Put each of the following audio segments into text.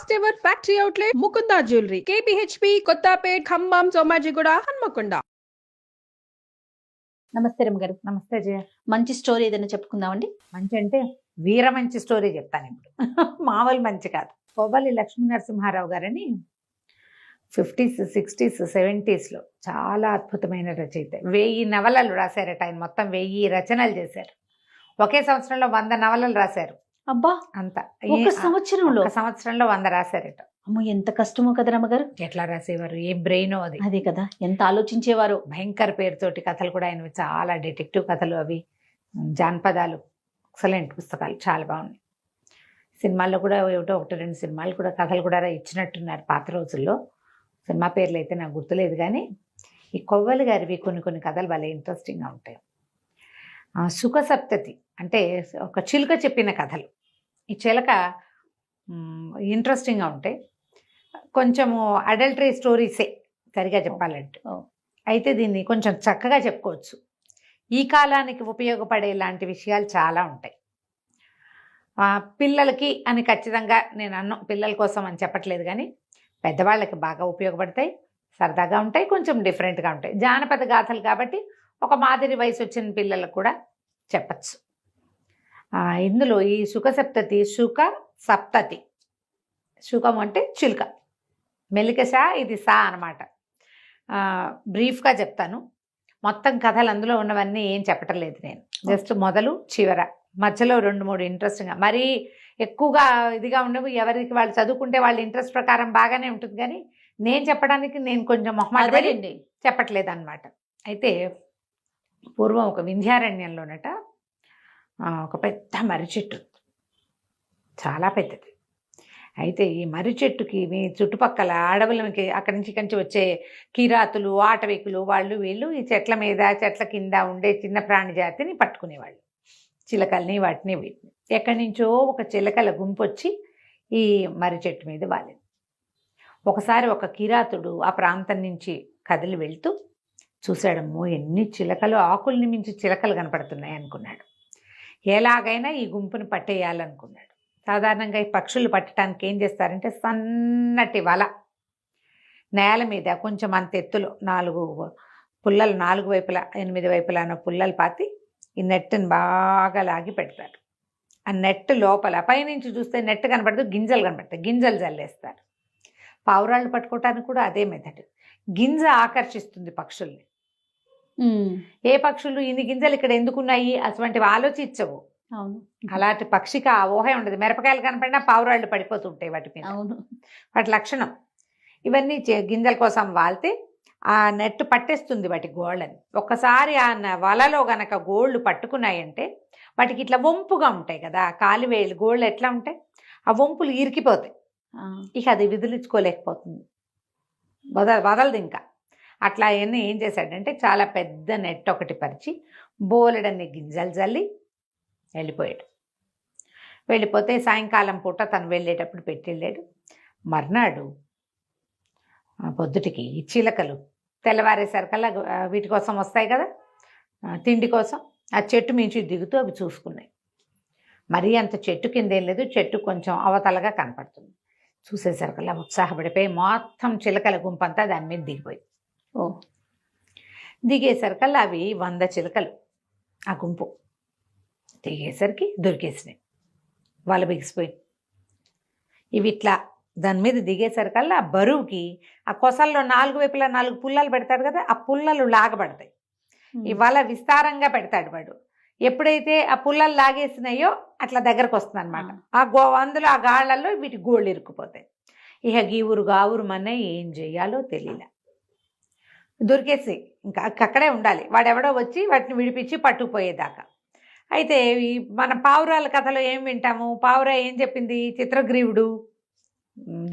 First ever factory outlet Mukunda jewellery KPHB Kothapet Khammam Somajiguda Hanamkonda. నమస్తే రమ్మ గారు. నమస్తే జయ. మంచి స్టోరీ ఏదైనా చెప్పుకుందామండి. మంచి అంటే వీర మంచి స్టోరీ చెప్తాను ఇప్పుడు. మామూలు మంచి కాదు. కొవ్వలి లక్ష్మీ నరసింహారావు గారని 50s, 60s, 70s చాలా అద్భుతమైన రచయిత. 1000 నవలలు రాశారట ఆయన. మొత్తం 1000 రచనలు చేశారు. ఒకే సంవత్సరంలో 100 నవలలు రాశారు. అబ్బా, అంత ఒక సంవత్సరంలో 100 రాశారట. అమ్మో, ఎంత కష్టమో కదా రమ్మగారు. ఎట్లా రాసేవారు, ఏ బ్రెయిన్ అది. అదే కదా, ఎంత ఆలోచించేవారు. భయంకర పేరుతోటి కథలు కూడా ఆయన చాలా డిటెక్టివ్ కథలు, అవి జానపదాలు, ఎక్సలెంట్ పుస్తకాలు, చాలా బాగున్నాయి. సినిమాల్లో కూడా ఏమిటో 1-2 సినిమాలు కూడా కథలు కూడా ఇచ్చినట్టున్నారు పాత రోజుల్లో. సినిమా పేర్లు అయితే నాకు గుర్తులేదు, కానీ ఈ కొవ్వలి గారివి కొన్ని కథలు భలే ఇంట్రెస్టింగ్గా ఉంటాయి. సుఖ సప్తతి అంటే ఒక చిలుక చెప్పిన కథలు. ఈ చిలక ఇంట్రెస్టింగ్గా ఉంటాయి. కొంచెము అడల్టరీ స్టోరీసే సరిగా చెప్పాలంటే. అయితే దీన్ని కొంచెం చక్కగా చెప్పుకోవచ్చు. ఈ కాలానికి ఉపయోగపడే లాంటి విషయాలు చాలా ఉంటాయి. పిల్లలకి అని ఖచ్చితంగా నేను పిల్లల కోసం అని చెప్పట్లేదు, కానీ పెద్దవాళ్ళకి బాగా ఉపయోగపడతాయి, సరదాగా ఉంటాయి, కొంచెం డిఫరెంట్గా ఉంటాయి. జానపద గాథలు కాబట్టి ఒక మాదిరి వయసు వచ్చిన పిల్లలకు కూడా చెప్పచ్చు. ఇందులో ఈ సుఖ సప్తతి, సుఖ సప్తతి, సుఖం అంటే చిలుక, మెలిక సా, ఇది సా అనమాట. బ్రీఫ్గా చెప్తాను. మొత్తం కథలు అందులో ఉన్నవన్నీ ఏం చెప్పటం లేదు నేను. జస్ట్ మొదలు చివర, మధ్యలో 2-3 ఇంట్రెస్టింగ్గా, మరీ ఎక్కువగా ఇదిగా ఉండవు. ఎవరికి వాళ్ళు చదువుకుంటే వాళ్ళ ఇంట్రెస్ట్ ప్రకారం బాగానే ఉంటుంది, కానీ నేను చెప్పడానికి నేను కొంచెం మొహమాటపడి చెప్పట్లేదు అనమాట. అయితే పూర్వం ఒక వింధ్యారణ్యంలోనట ఒక పెద్ద మర్రి చెట్టు, చాలా పెద్దది. అయితే ఈ మర్రి చెట్టుకి మీ చుట్టుపక్కల అడవులకి అక్కడి నుంచి వచ్చే కిరాతులు, ఆటవికులు, వాళ్ళు వీళ్ళు ఈ చెట్ల మీద చెట్ల కింద ఉండే చిన్న ప్రాణి జాతిని పట్టుకునేవాళ్ళు. చిలకల్ని, వాటిని వీటిని. ఎక్కడి నుంచో ఒక చిలకల గుంపు వచ్చి ఈ మర్రి చెట్టు మీద వాలింది. ఒకసారి ఒక కిరాతుడు ఆ ప్రాంతం నుంచి కదిలి వెళ్తూ చూశాడమ్మో, ఎన్ని చిలకలు, ఆకుల్ని మించి చిలకలు కనపడుతున్నాయి అనుకున్నాడు. ఎలాగైనా ఈ గుంపుని పట్టేయాలనుకున్నాడు. సాధారణంగా ఈ పక్షులు పట్టడానికి ఏం చేస్తారంటే సన్నటి వల నేల మీద కొంచెం అంత ఎత్తులో 4 పుల్లలు, 4 వైపులా 8 వైపులానో పుల్లలు పాతి ఈ నెట్టుని బాగా లాగి పెడతారు. ఆ నెట్ లోపల పైనుంచి చూస్తే నెట్ కనపడదు, గింజలు కనపడతాయి. గింజలు జల్లేస్తారు. పావురాళ్ళు పట్టుకోవటానికి కూడా అదే మెథడ్. గింజ ఆకర్షిస్తుంది పక్షుల్ని. ఏ పక్షులు ఇన్ని గింజలు ఇక్కడ ఎందుకున్నాయి అటువంటివి ఆలోచించవు. అవును, అలాంటి పక్షికి ఆ ఊహే ఉండదు. మిరపకాయలు కనపడినా పావురాళ్ళు పడిపోతుంటాయి వాటి మీద. అవును, వాటి లక్షణం. ఇవన్నీ గింజల కోసం వాళ్తే ఆ నెట్ పట్టేస్తుంది వాటి గోళ్ళని. ఒక్కసారి ఆ వలలో గనక గోళ్ళు పట్టుకున్నాయంటే వాటికి ఇట్లా వంపుగా ఉంటాయి కదా కాలివేళ్ళు, గోళ్ళు ఎట్లా ఉంటాయి, ఆ వంపులు ఇరికిపోతాయి. ఇక అది విదిలించుకోలేకపోతుంది, వదలదు ఇంకా. అట్లా అవన్నీ ఏం చేశాడంటే చాలా పెద్ద నెట్ ఒకటి పరిచి బోలెడన్ని గింజలు జల్లి వెళ్ళిపోయాడు. వెళ్ళిపోతే సాయంకాలం పూట తను వెళ్ళేటప్పుడు పెట్టి వెళ్ళాడు. మర్నాడు పొద్దుటికి ఈ చిలకలు తెల్లవారేసరికల్లా వీటి కోసం వస్తాయి కదా తిండి కోసం, ఆ చెట్టు మించి దిగుతూ అవి చూసుకున్నాయి. మరీ అంత చెట్టు కింద ఏం లేదు, చెట్టు కొంచెం అవతలగా కనపడుతుంది. చూసేసరికల్లా ఉత్సాహపడిపోయి మొత్తం చిలకల గుంపంతా దాని మీద దిగిపోయింది. దిగేసరికల్లా అవి 100 చిలకలు ఆ గుంపు దిగేసరికి దొరికేసినాయి. వాళ్ళు బిగిసిపోయింది. ఇవి ఇట్లా దాని మీద దిగేసరికల్లా ఆ బరువుకి ఆ కొసల్లో 4 వైపులా 4 పుల్లలు పెడతాడు కదా, ఆ పుల్లలు లాగబడతాయి. ఇవాళ విస్తారంగా పెడతాడు వాడు. ఎప్పుడైతే ఆ పుల్లలు లాగేసినాయో అట్లా దగ్గరకు వస్తుంది అనమాట. అందులో ఆ గాళ్లలో వీటి గోళ్ళు ఇరుక్కుపోతాయి. ఇక గీవురు గావురు మనే ఏం చెయ్యాలో తెలియలే. దొరికేసి ఇంకా అక్కడే ఉండాలి. వాడెవడో వచ్చి వాటిని విడిపించి పట్టుకుపోయేదాకా. అయితే ఈ మన పావురాల కథలో ఏం వింటాము, పావురా ఏం చెప్పింది, చిత్రగ్రీవుడు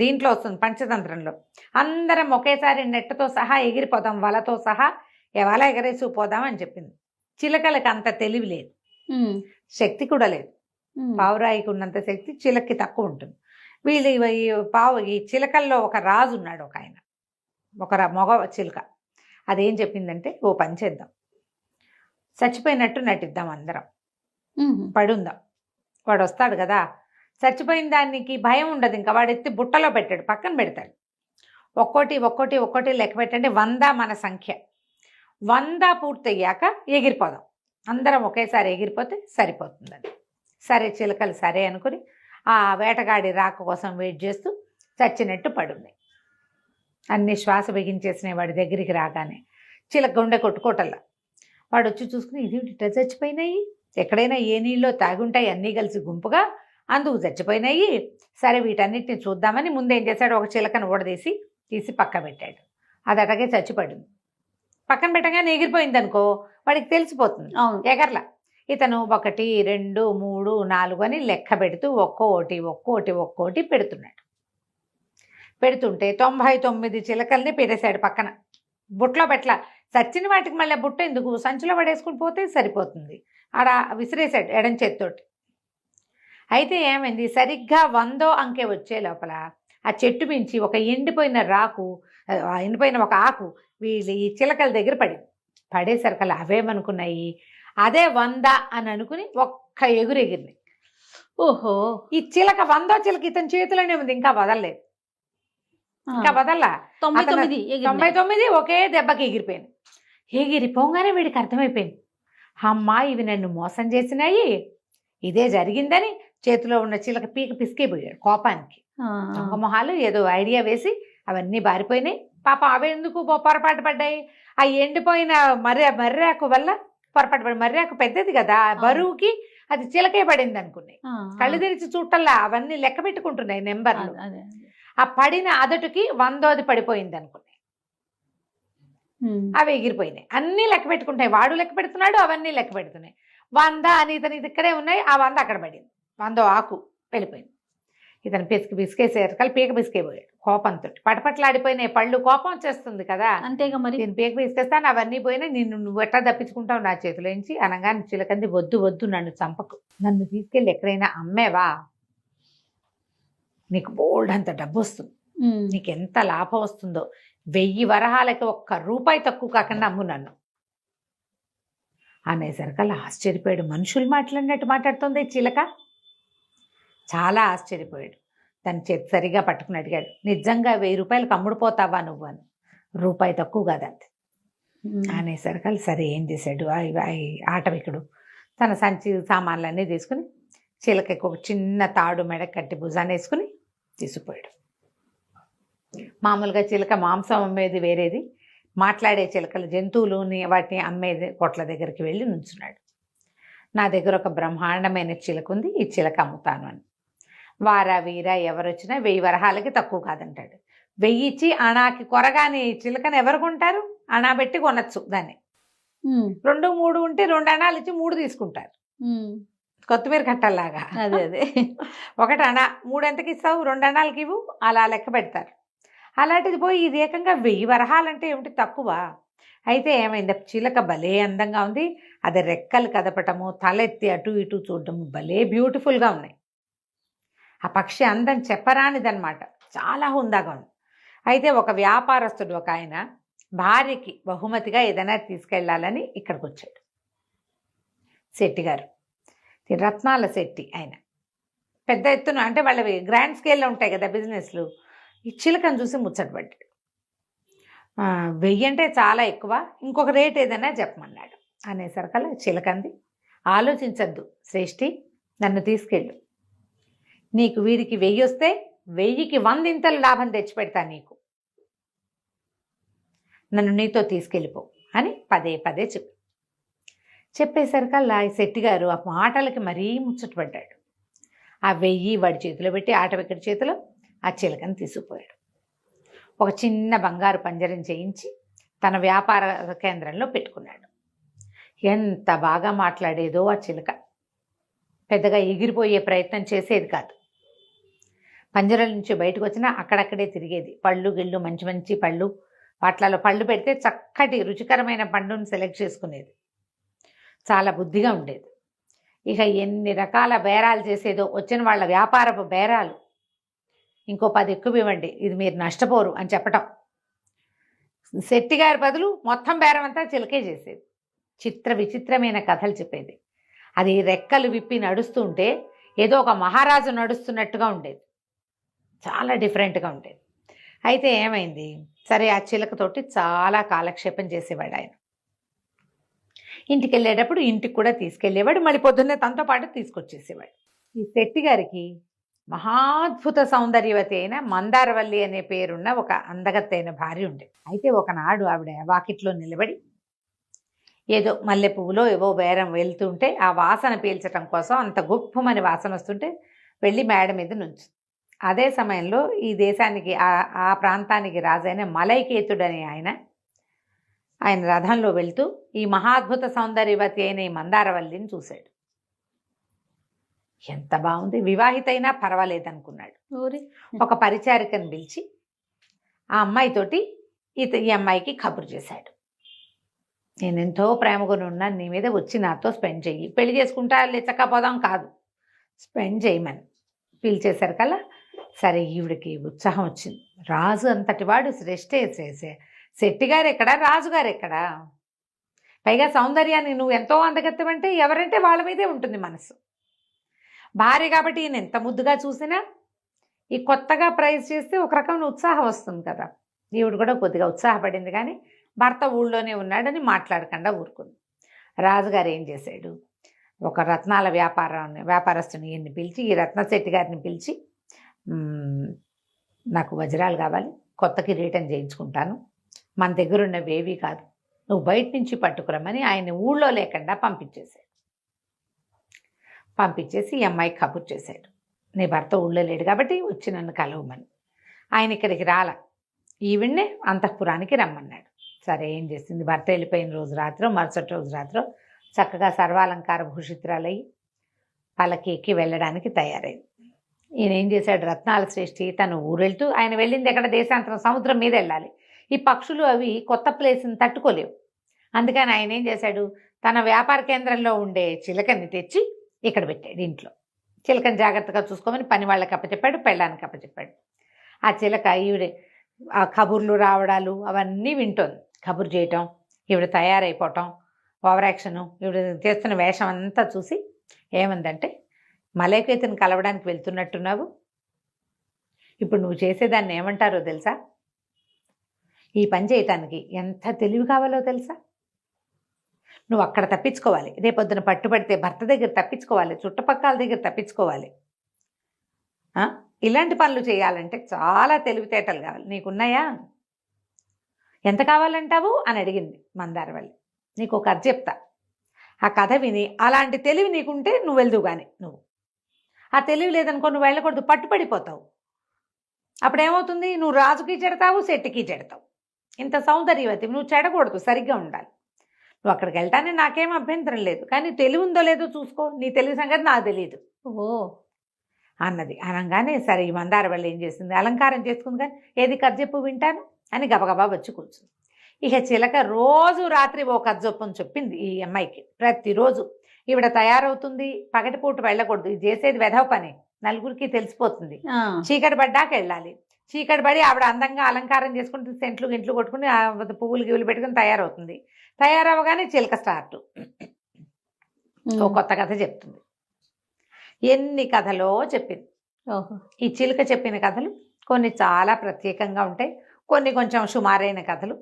దీంట్లో వస్తుంది పంచతంత్రంలో, అందరం ఒకేసారి నెట్టతో సహా ఎగిరిపోదాం, వలతో సహా వల ఎగరేసిపోదాం అని చెప్పింది. చిలకలకి అంత తెలివి లేదు, శక్తి కూడా లేదు. పావురాయికి ఉన్నంత శక్తి చిలక్కి తక్కువ ఉంటుంది. వీళ్ళు ఈ చిలకల్లో ఒక రాజు ఉన్నాడు, ఒక ఆయన, ఒక మగ చిలుక. అదేం చెప్పిందంటే, ఓ పని చేద్దాం, చచ్చిపోయినట్టు నటిద్దాం, అందరం పడుందాం, వాడు వస్తాడు కదా చచ్చిపోయిన దానికి భయం ఉండదు, ఇంకా వాడు ఎత్తి బుట్టలో పెట్టాడు, పక్కన పెడతాడు. ఒక్కోటి ఒక్కోటి ఒక్కోటి లెక్క పెట్టండి, 100 మన సంఖ్య. 100 పూర్తయ్యాక ఎగిరిపోదాం, అందరం ఒకేసారి ఎగిరిపోతే సరిపోతుంది అది. సరే చిలకలు సరే అనుకుని ఆ వేటగాడి రాక కోసం వెయిట్ చేస్తూ చచ్చినట్టు పడున్నాయి. అన్ని శ్వాస బిగించేసినాయి వాడి దగ్గరికి రాగానే. చిలక గుండె కొట్టుకోటల్లా. వాడు వచ్చి చూసుకుని ఇది ఇట్లా చచ్చిపోయినాయి, ఎక్కడైనా ఏ నీళ్ళలో తాగుంటాయి అన్నీ కలిసి గుంపుగా, అందుకు చచ్చిపోయినాయి. సరే వీటన్నిటిని చూద్దామని ముందేం చేశాడు, ఒక చిలకను ఊడదీసి తీసి పక్క పెట్టాడు. అది అటగే చచ్చిపడింది. పక్కన పెట్టగానే ఎగిరిపోయింది అనుకో, వాడికి తెలిసిపోతుంది ఎగర్లా. ఇతను 1 2 3 4 అని లెక్క పెడుతూ ఒక్కోటి పెడుతున్నాడు. పెడుతుంటే 99 చిలకల్ని పెట్టేశాడు పక్కన. బుట్టలో పెట్టలా. చచ్చిన వాటికి మళ్ళీ బుట్ట ఎందుకు, సంచిలో పడేసుకుని పోతే సరిపోతుంది. ఆడ విసిరేశాడు ఎడం చేత్తోటి. అయితే ఏమైంది, సరిగ్గా 100వ అంకె వచ్చే లోపల ఆ చెట్టు మించి ఒక ఎండిపోయిన ఒక ఆకు వీళ్ళు ఈ చిలకల దగ్గర పడేసరికల్లా అవేమనుకున్నాయి, అదే 100 అని అనుకుని ఒక్క ఎగురు ఎగిరినాయి. ఓహో, ఈ చిలక 100వ చిలక ఇతని చేతిలోనే ఉంది, ఇంకా వదలలేదు. ఇంకా వదల్లా. 99 ఒకే దెబ్బకి ఎగిరిపోయింది. ఎగిరిపోగానే వీడికి అర్థమైపోయింది, అమ్మా ఇవి నన్ను మోసం చేసినాయి, ఇదే జరిగిందని చేతిలో ఉన్న చిలక పీక పిసికిపోయాడు కోపానికి. దొంగ మొహాలు ఏదో ఐడియా వేసి అవన్నీ బారిపోయినాయి. పాప అవి ఎందుకు పొరపాటు పడ్డాయి, ఆ ఎండిపోయిన మర్రాకు వల్ల పొరపాటు పడి, మర్రాకు పెద్దది కదా బరువుకి, అది చిలకే పడింది అనుకున్నాయి. కళ్ళు తెరిచి చూడటల్లా అవన్నీ లెక్క పెట్టుకుంటున్నాయి నెంబర్లు. ఆ పడిన అదటికి 100ది పడిపోయింది అనుకున్నాయి. అవి ఎగిరిపోయినాయి. అన్నీ లెక్క పెట్టుకుంటాయి, వాడు లెక్క పెడుతున్నాడు, అవన్నీ లెక్క పెడుతున్నాయి. 100 అని ఇతను ఇక్కడే ఉన్నాయి, ఆ 100 అక్కడ పడింది. 100వ ఆకు వెళ్ళిపోయింది. ఇతను పిసికేసేసరికి పీక పిసికేపోయాడు కోపంతో. పటపట్లాడిపోయినాయి పళ్ళు, కోపం వచ్చేస్తుంది కదా, అంతేగా మరి. నేను పీక పిసికేస్తాను, అవన్నీ పోయినా నువ్వు ఎట్లా తప్పించుకుంటావు నా చేతిలోంచి అనగానే చిలకంది, వద్దు నన్ను చంపకు, నన్ను తీసుకెళ్ళి ఎక్కడైనా అమ్మేవా నీకు బోల్డ్ అంత డబ్బు వస్తుంది, నీకు ఎంత లాభం వస్తుందో, 1000 వరహాలకి 1 రూపాయి తక్కువ కాకుండా అమ్ము నన్ను అనేసరికల్లా ఆశ్చర్యపోయాడు. మనుషులు మాట్లాడినట్టు మాట్లాడుతుంది చిలక. చాలా ఆశ్చర్యపోయాడు. తన చేతి సరిగా పట్టుకుని అడిగాడు, నిజంగా 1000 రూపాయలకు అమ్ముడుపోతావా నువ్వు అని. రూపాయి తక్కువ కాదంతే అనేసరికల్లా సరే ఏం చేశాడు, ఆటవికుడు తన సంచి సామాన్లన్నీ తీసుకుని చిలకకి ఒక చిన్న తాడు మెడ కట్టి భుజాన్ని వేసుకుని తీసుకుపోయాడు. మామూలుగా చిలక మాంసం అమ్మేది వేరేది, మాట్లాడే చిలకలు జంతువులుని వాటిని అమ్మేది కొట్ల దగ్గరికి వెళ్ళి నుంచున్నాడు. నా దగ్గర ఒక బ్రహ్మాండమైన చిలక ఉంది, ఈ చిలక అమ్ముతాను అని. వారా వీరా ఎవరొచ్చినా 1000 వరహాలకి తక్కువ కాదంటాడు. 1000 ఇచ్చి అణాకి కొరగాని చిలకని ఎవరు కొంటారు, అణా పెట్టి కొనచ్చు దాన్ని. 2 3 ఉంటే 2 అణాలు ఇచ్చి 3 తీసుకుంటారు, కొత్తిమీర కట్టల్లాగా. అదే 1 అణా 3 ఎంతకి ఇస్తావు, 2 అణాలకి ఇవ్వు, అలా లెక్క పెడతారు. అలాంటిది పోయి ఇది ఏకంగా 1000 వరహాలంటే ఏమిటి తక్కువ. అయితే ఏమైంది, చిలక భలే అందంగా ఉంది, అది రెక్కలు కదపటము, తలెత్తి అటు ఇటు చూడటము భలే బ్యూటిఫుల్గా ఉన్నాయి. ఆ పక్షి అందం చెప్పరానిదనమాట, చాలా హుందాగా ఉంది. అయితే ఒక వ్యాపారస్తుడు ఒక ఆయన భార్యకి బహుమతిగా ఏదైనా తీసుకెళ్లాలని ఇక్కడికి వచ్చాడు. శెట్టి గారు, రత్నాల శెట్టి ఆయన, పెద్ద ఎత్తున అంటే వాళ్ళవి గ్రాండ్ స్కేల్లో ఉంటాయి కదా బిజినెస్లు. ఈ చిలకను చూసి ముచ్చటపడ్డాడు. 1000 అంటే చాలా ఎక్కువ, ఇంకొక రేట్ ఏదైనా చెప్పమన్నాడు. అనేసరికల్లా చిలకంది, ఆలోచించద్దు శ్రేష్ఠి, నన్ను తీసుకెళ్ళు, నీకు వీడికి 1000 వస్తే 1000కి 100 ఇంతలు లాభం తెచ్చిపెడతా నీకు, నన్ను నీతో తీసుకెళ్ళిపో అని పదే చెప్పేసరికల్లా ఈ శెట్టి గారు ఆ మాటలకి మరీ ముచ్చటపడ్డాడు. ఆ 1000 వాడి చేతిలో పెట్టి ఆటవిక్కడి చేతిలో ఆ చిలకను తీసుకుపోయాడు. ఒక చిన్న బంగారు పంజరం చేయించి తన వ్యాపార కేంద్రంలో పెట్టుకున్నాడు. ఎంత బాగా మాట్లాడేదో ఆ చిలక, పెద్దగా ఎగిరిపోయే ప్రయత్నం చేసేది కాదు. పంజరం నుంచి బయటకు వచ్చినా అక్కడక్కడే తిరిగేది. పళ్ళు గిళ్ళు మంచి మంచి పళ్ళు, వాటిలలో పళ్ళు పెడితే చక్కటి రుచికరమైన పండును సెలెక్ట్ చేసుకునేది. చాలా బుద్ధిగా ఉండేది. ఇక ఎన్ని రకాల బేరాలు చేసేదో, వచ్చిన వాళ్ళ వ్యాపారపు బేరాలు, ఇంకో 10 ఎక్కువ ఇవ్వండి, ఇది మీరు నష్టపోరు అని చెప్పటం. శెట్టి గారి బదులు మొత్తం బేరం అంతా చిలకే చేసేది. విచిత్రమైన కథలు చెప్పేది. అది రెక్కలు విప్పి నడుస్తుంటే ఏదో ఒక మహారాజు నడుస్తున్నట్టుగా ఉండేది, చాలా డిఫరెంట్గా ఉండేది. అయితే ఏమైంది, సరే ఆ చిలకతోటి చాలా కాలక్షేపం చేసేవాడు ఆయన. ఇంటికి వెళ్ళేటప్పుడు ఇంటికి కూడా తీసుకెళ్ళేవాడు, మళ్ళీ పొద్దున్నే తనతో పాటు తీసుకొచ్చేసేవాడు. ఈ శెట్టి గారికి మహాద్భుత సౌందర్యవతి అయిన మందారవల్లి అనే పేరున్న ఒక అందగత్తైన భార్య ఉండేది. అయితే ఒకనాడు ఆవిడ వాకిట్లో నిలబడి ఏదో మల్లె పువ్వులో ఏవో బేరం వెళ్తుంటే ఆ వాసన పీల్చడం కోసం అంత గుప్పమని వాసన వస్తుంటే వెళ్ళి మేడ మీద నుంచి. అదే సమయంలో ఈ దేశానికి ఆ ప్రాంతానికి రాజైన మలైకేతుడు అనే ఆయన రథంలో వెళ్తూ ఈ మహాద్భుత సౌందర్యవతి అయిన ఈ మందారవల్లిని చూశాడు. ఎంత బాగుంది, వివాహితైనా పర్వాలేదనుకున్నాడు. ఒక పరిచారికను పిలిచి ఆ అమ్మాయితోటి ఈ అమ్మాయికి కబురు చేశాడు. నేను ఎంతో ప్రేమగా ఉన్నాను, నీ మీద వచ్చి నాతో స్పెండ్ చెయ్యి, పెళ్లి చేసుకుంటా లేచకపోదాం కాదు, స్పెండ్ చేయమని పిలిచేశారు కల్లా సరే ఈవిడికి ఉత్సాహం వచ్చింది. రాజు అంతటి వాడు శెట్టిగారు ఎక్కడా, రాజుగారు ఎక్కడా, పైగా సౌందర్యాన్ని నువ్వు ఎంతో అందగత్తవంటే ఎవరంటే వాళ్ళ మీదే ఉంటుంది మనసు. భార్య కాబట్టి ఈయన ఎంత ముద్దుగా చూసినా ఈ కొత్తగా ప్రైజ్ చేస్తే ఒక రకమైన ఉత్సాహం వస్తుంది కదా. ఈవిడ కూడా కొద్దిగా ఉత్సాహపడింది, కానీ భర్త ఊళ్ళోనే ఉన్నాడని మాట్లాడకుండా ఊరుకుంది. రాజుగారు ఏం చేశాడు, ఒక రత్నాల వ్యాపారస్తుని ఈయన్ని పిలిచి, ఈ రత్నశెట్టి గారిని పిలిచి, నాకు వజ్రాలు కావాలి, కొత్త కిరీటం చేయించుకుంటాను, మన దగ్గర ఉన్నవేవీ కాదు, నువ్వు బయట నుంచి పట్టుకురమ్మని ఆయన ఊళ్ళో లేకుండా పంపించేసి ఈ అమ్మాయికి కబుర్ చేశాడు. నీ భర్త ఊళ్ళో లేడు కాబట్టి వచ్చి నన్ను కలవమని. ఆయన ఇక్కడికి రాల, ఈవిడ్నే అంతఃపురానికి రమ్మన్నాడు. సరే ఏం చేసింది, భర్త వెళ్ళిపోయిన రోజు రాత్రో మరుసటి రోజు రాత్రో చక్కగా సర్వాలంకార భూషితురాలయ్యి పల్లకి ఎక్కి వెళ్ళడానికి తయారైంది. ఈయన ఏం చేశాడు, రత్నాల శ్రేష్ఠి తను ఊరెళ్తూ, ఆయన వెళ్ళింది ఎక్కడ, దేశాంతరం, సముద్రం మీద వెళ్ళాలి. ఈ పక్షులు అవి కొత్త ప్లేస్ని తట్టుకోలేవు. అందుకని ఆయన ఏం చేశాడు, తన వ్యాపార కేంద్రంలో ఉండే చిలకని తెచ్చి ఇక్కడ పెట్టాడు ఇంట్లో. చిలకని జాగ్రత్తగా చూసుకోమని పని వాళ్ళకి అప్పచెప్పాడు, పెళ్ళానికి అప్పచెప్పాడు. ఆ చిలక ఈవిడే ఆ కబుర్లు రావడాలు అవన్నీ వింటోంది. కబురు చేయటం, ఈవిడ తయారైపోవటం, ఓవర్ యాక్షను, ఈవిడ చేస్తున్న వేషం అంతా చూసి ఏమందంటే, మలైకేతుని కలవడానికి వెళ్తున్నట్టున్నావు, ఇప్పుడు నువ్వు చేసేదాన్ని ఏమంటారో తెలుసా, ఈ పని చేయటానికి ఎంత తెలివి కావాలో తెలుసా, నువ్వు అక్కడ తప్పించుకోవాలి, రేపొద్దున పట్టుబడితే భర్త దగ్గర తప్పించుకోవాలి, చుట్టుపక్కల దగ్గర తప్పించుకోవాలి, ఇలాంటి పనులు చేయాలంటే చాలా తెలివితేటలు కావాలి, నీకున్నాయా, ఎంత కావాలంటావు అని అడిగింది మందారవల్లి. నీకు ఒక కథ చెప్తా, ఆ కథ విని అలాంటి తెలివి నీకుంటే నువ్వు వెళ్దువు, కానీ నువ్వు ఆ తెలివి లేదనుకో నువ్వు వెళ్ళకూడదు, పట్టుపడిపోతావు. అప్పుడేమవుతుంది, నువ్వు రాజుకి చెడతావు, శెట్టికి చెడతావు. ఇంత సౌందర్యవతి నువ్వు చెడకూడదు, సరిగ్గా ఉండాలి. నువ్వు అక్కడికి వెళ్తానే నాకేం అభ్యంతరం లేదు, కానీ తెలివి ఉందో లేదో చూసుకో, నీ తెలివి సంగతి నాకు తెలియదు అన్నది. అనగానే సరే ఈ మందారవల్లి ఏం చేసింది, అలంకారం చేసుకుంది, కానీ ఏది కథ చెప్పు వింటాను అని గబగబా వచ్చి కూర్చుంది. ఇక చిలక రోజు రాత్రి ఓ కథ చొప్పుని చెప్పింది ఈ అమ్మాయికి. ప్రతిరోజు ఈవిడ తయారవుతుంది, పగటిపూట వెళ్ళకూడదు, ఇది చేసేది వెధవ పని, నలుగురికి తెలిసిపోతుంది, చీకటి పడ్డాక వెళ్ళాలి, చీకటి పడి ఆవిడ అందంగా అలంకారం చేసుకుంటే సెంట్లు గింట్లు కొట్టుకుని పువ్వులు గివ్వులు పెట్టుకుని తయారవుతుంది. తయారవగానే చిలక స్టార్ట్ ఓ కొత్త కథ చెప్తుంది. ఎన్ని కథలో చెప్పింది. ఈ చిలుక చెప్పిన కథలు కొన్ని చాలా ప్రత్యేకంగా ఉంటాయి, కొన్ని కొంచెం సుమారైన కథలు.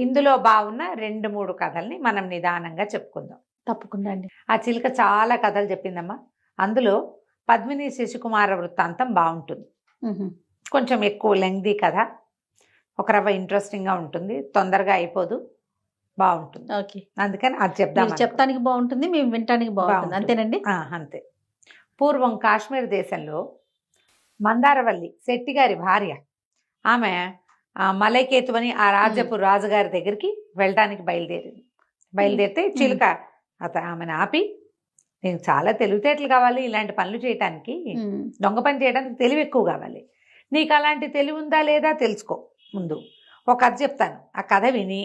ఇందులో బాగున్న 2-3 కథల్ని మనం నిదానంగా చెప్పుకుందాం. తప్పకుండా అండి. ఆ చిలుక చాలా కథలు చెప్పిందమ్మా. అందులో పద్మిని శశికుమార వృత్తాంతం బాగుంటుంది, కొంచెం ఎక్కువ లెంగ్దీ కథ, ఒక రవ్వ ఇంట్రెస్టింగ్గా ఉంటుంది, తొందరగా అయిపోదు, బాగుంటుంది. ఓకే, అందుకని అది చెప్దాం. చెప్తానికి బాగుంటుంది, మేము వినటానికి బాగుంటుంది, అంతేనండి. అంతే. పూర్వం కాశ్మీర్ దేశంలో మందారవల్లి శెట్టి గారి భార్య, ఆమె మలైకేతు అని ఆ రాజ్యపు రాజుగారి దగ్గరికి వెళ్ళడానికి బయలుదేరితే చిలుక ఆమెను ఆపి, నీకు చాలా తెలివితేటలు కావాలి ఇలాంటి పనులు చేయటానికి, దొంగ పని చేయడానికి తెలివి ఎక్కువ కావాలి, నీకు అలాంటి తెలివి ఉందా లేదా తెలుసుకో, ముందు ఒక కథ చెప్తాను, ఆ కథ విని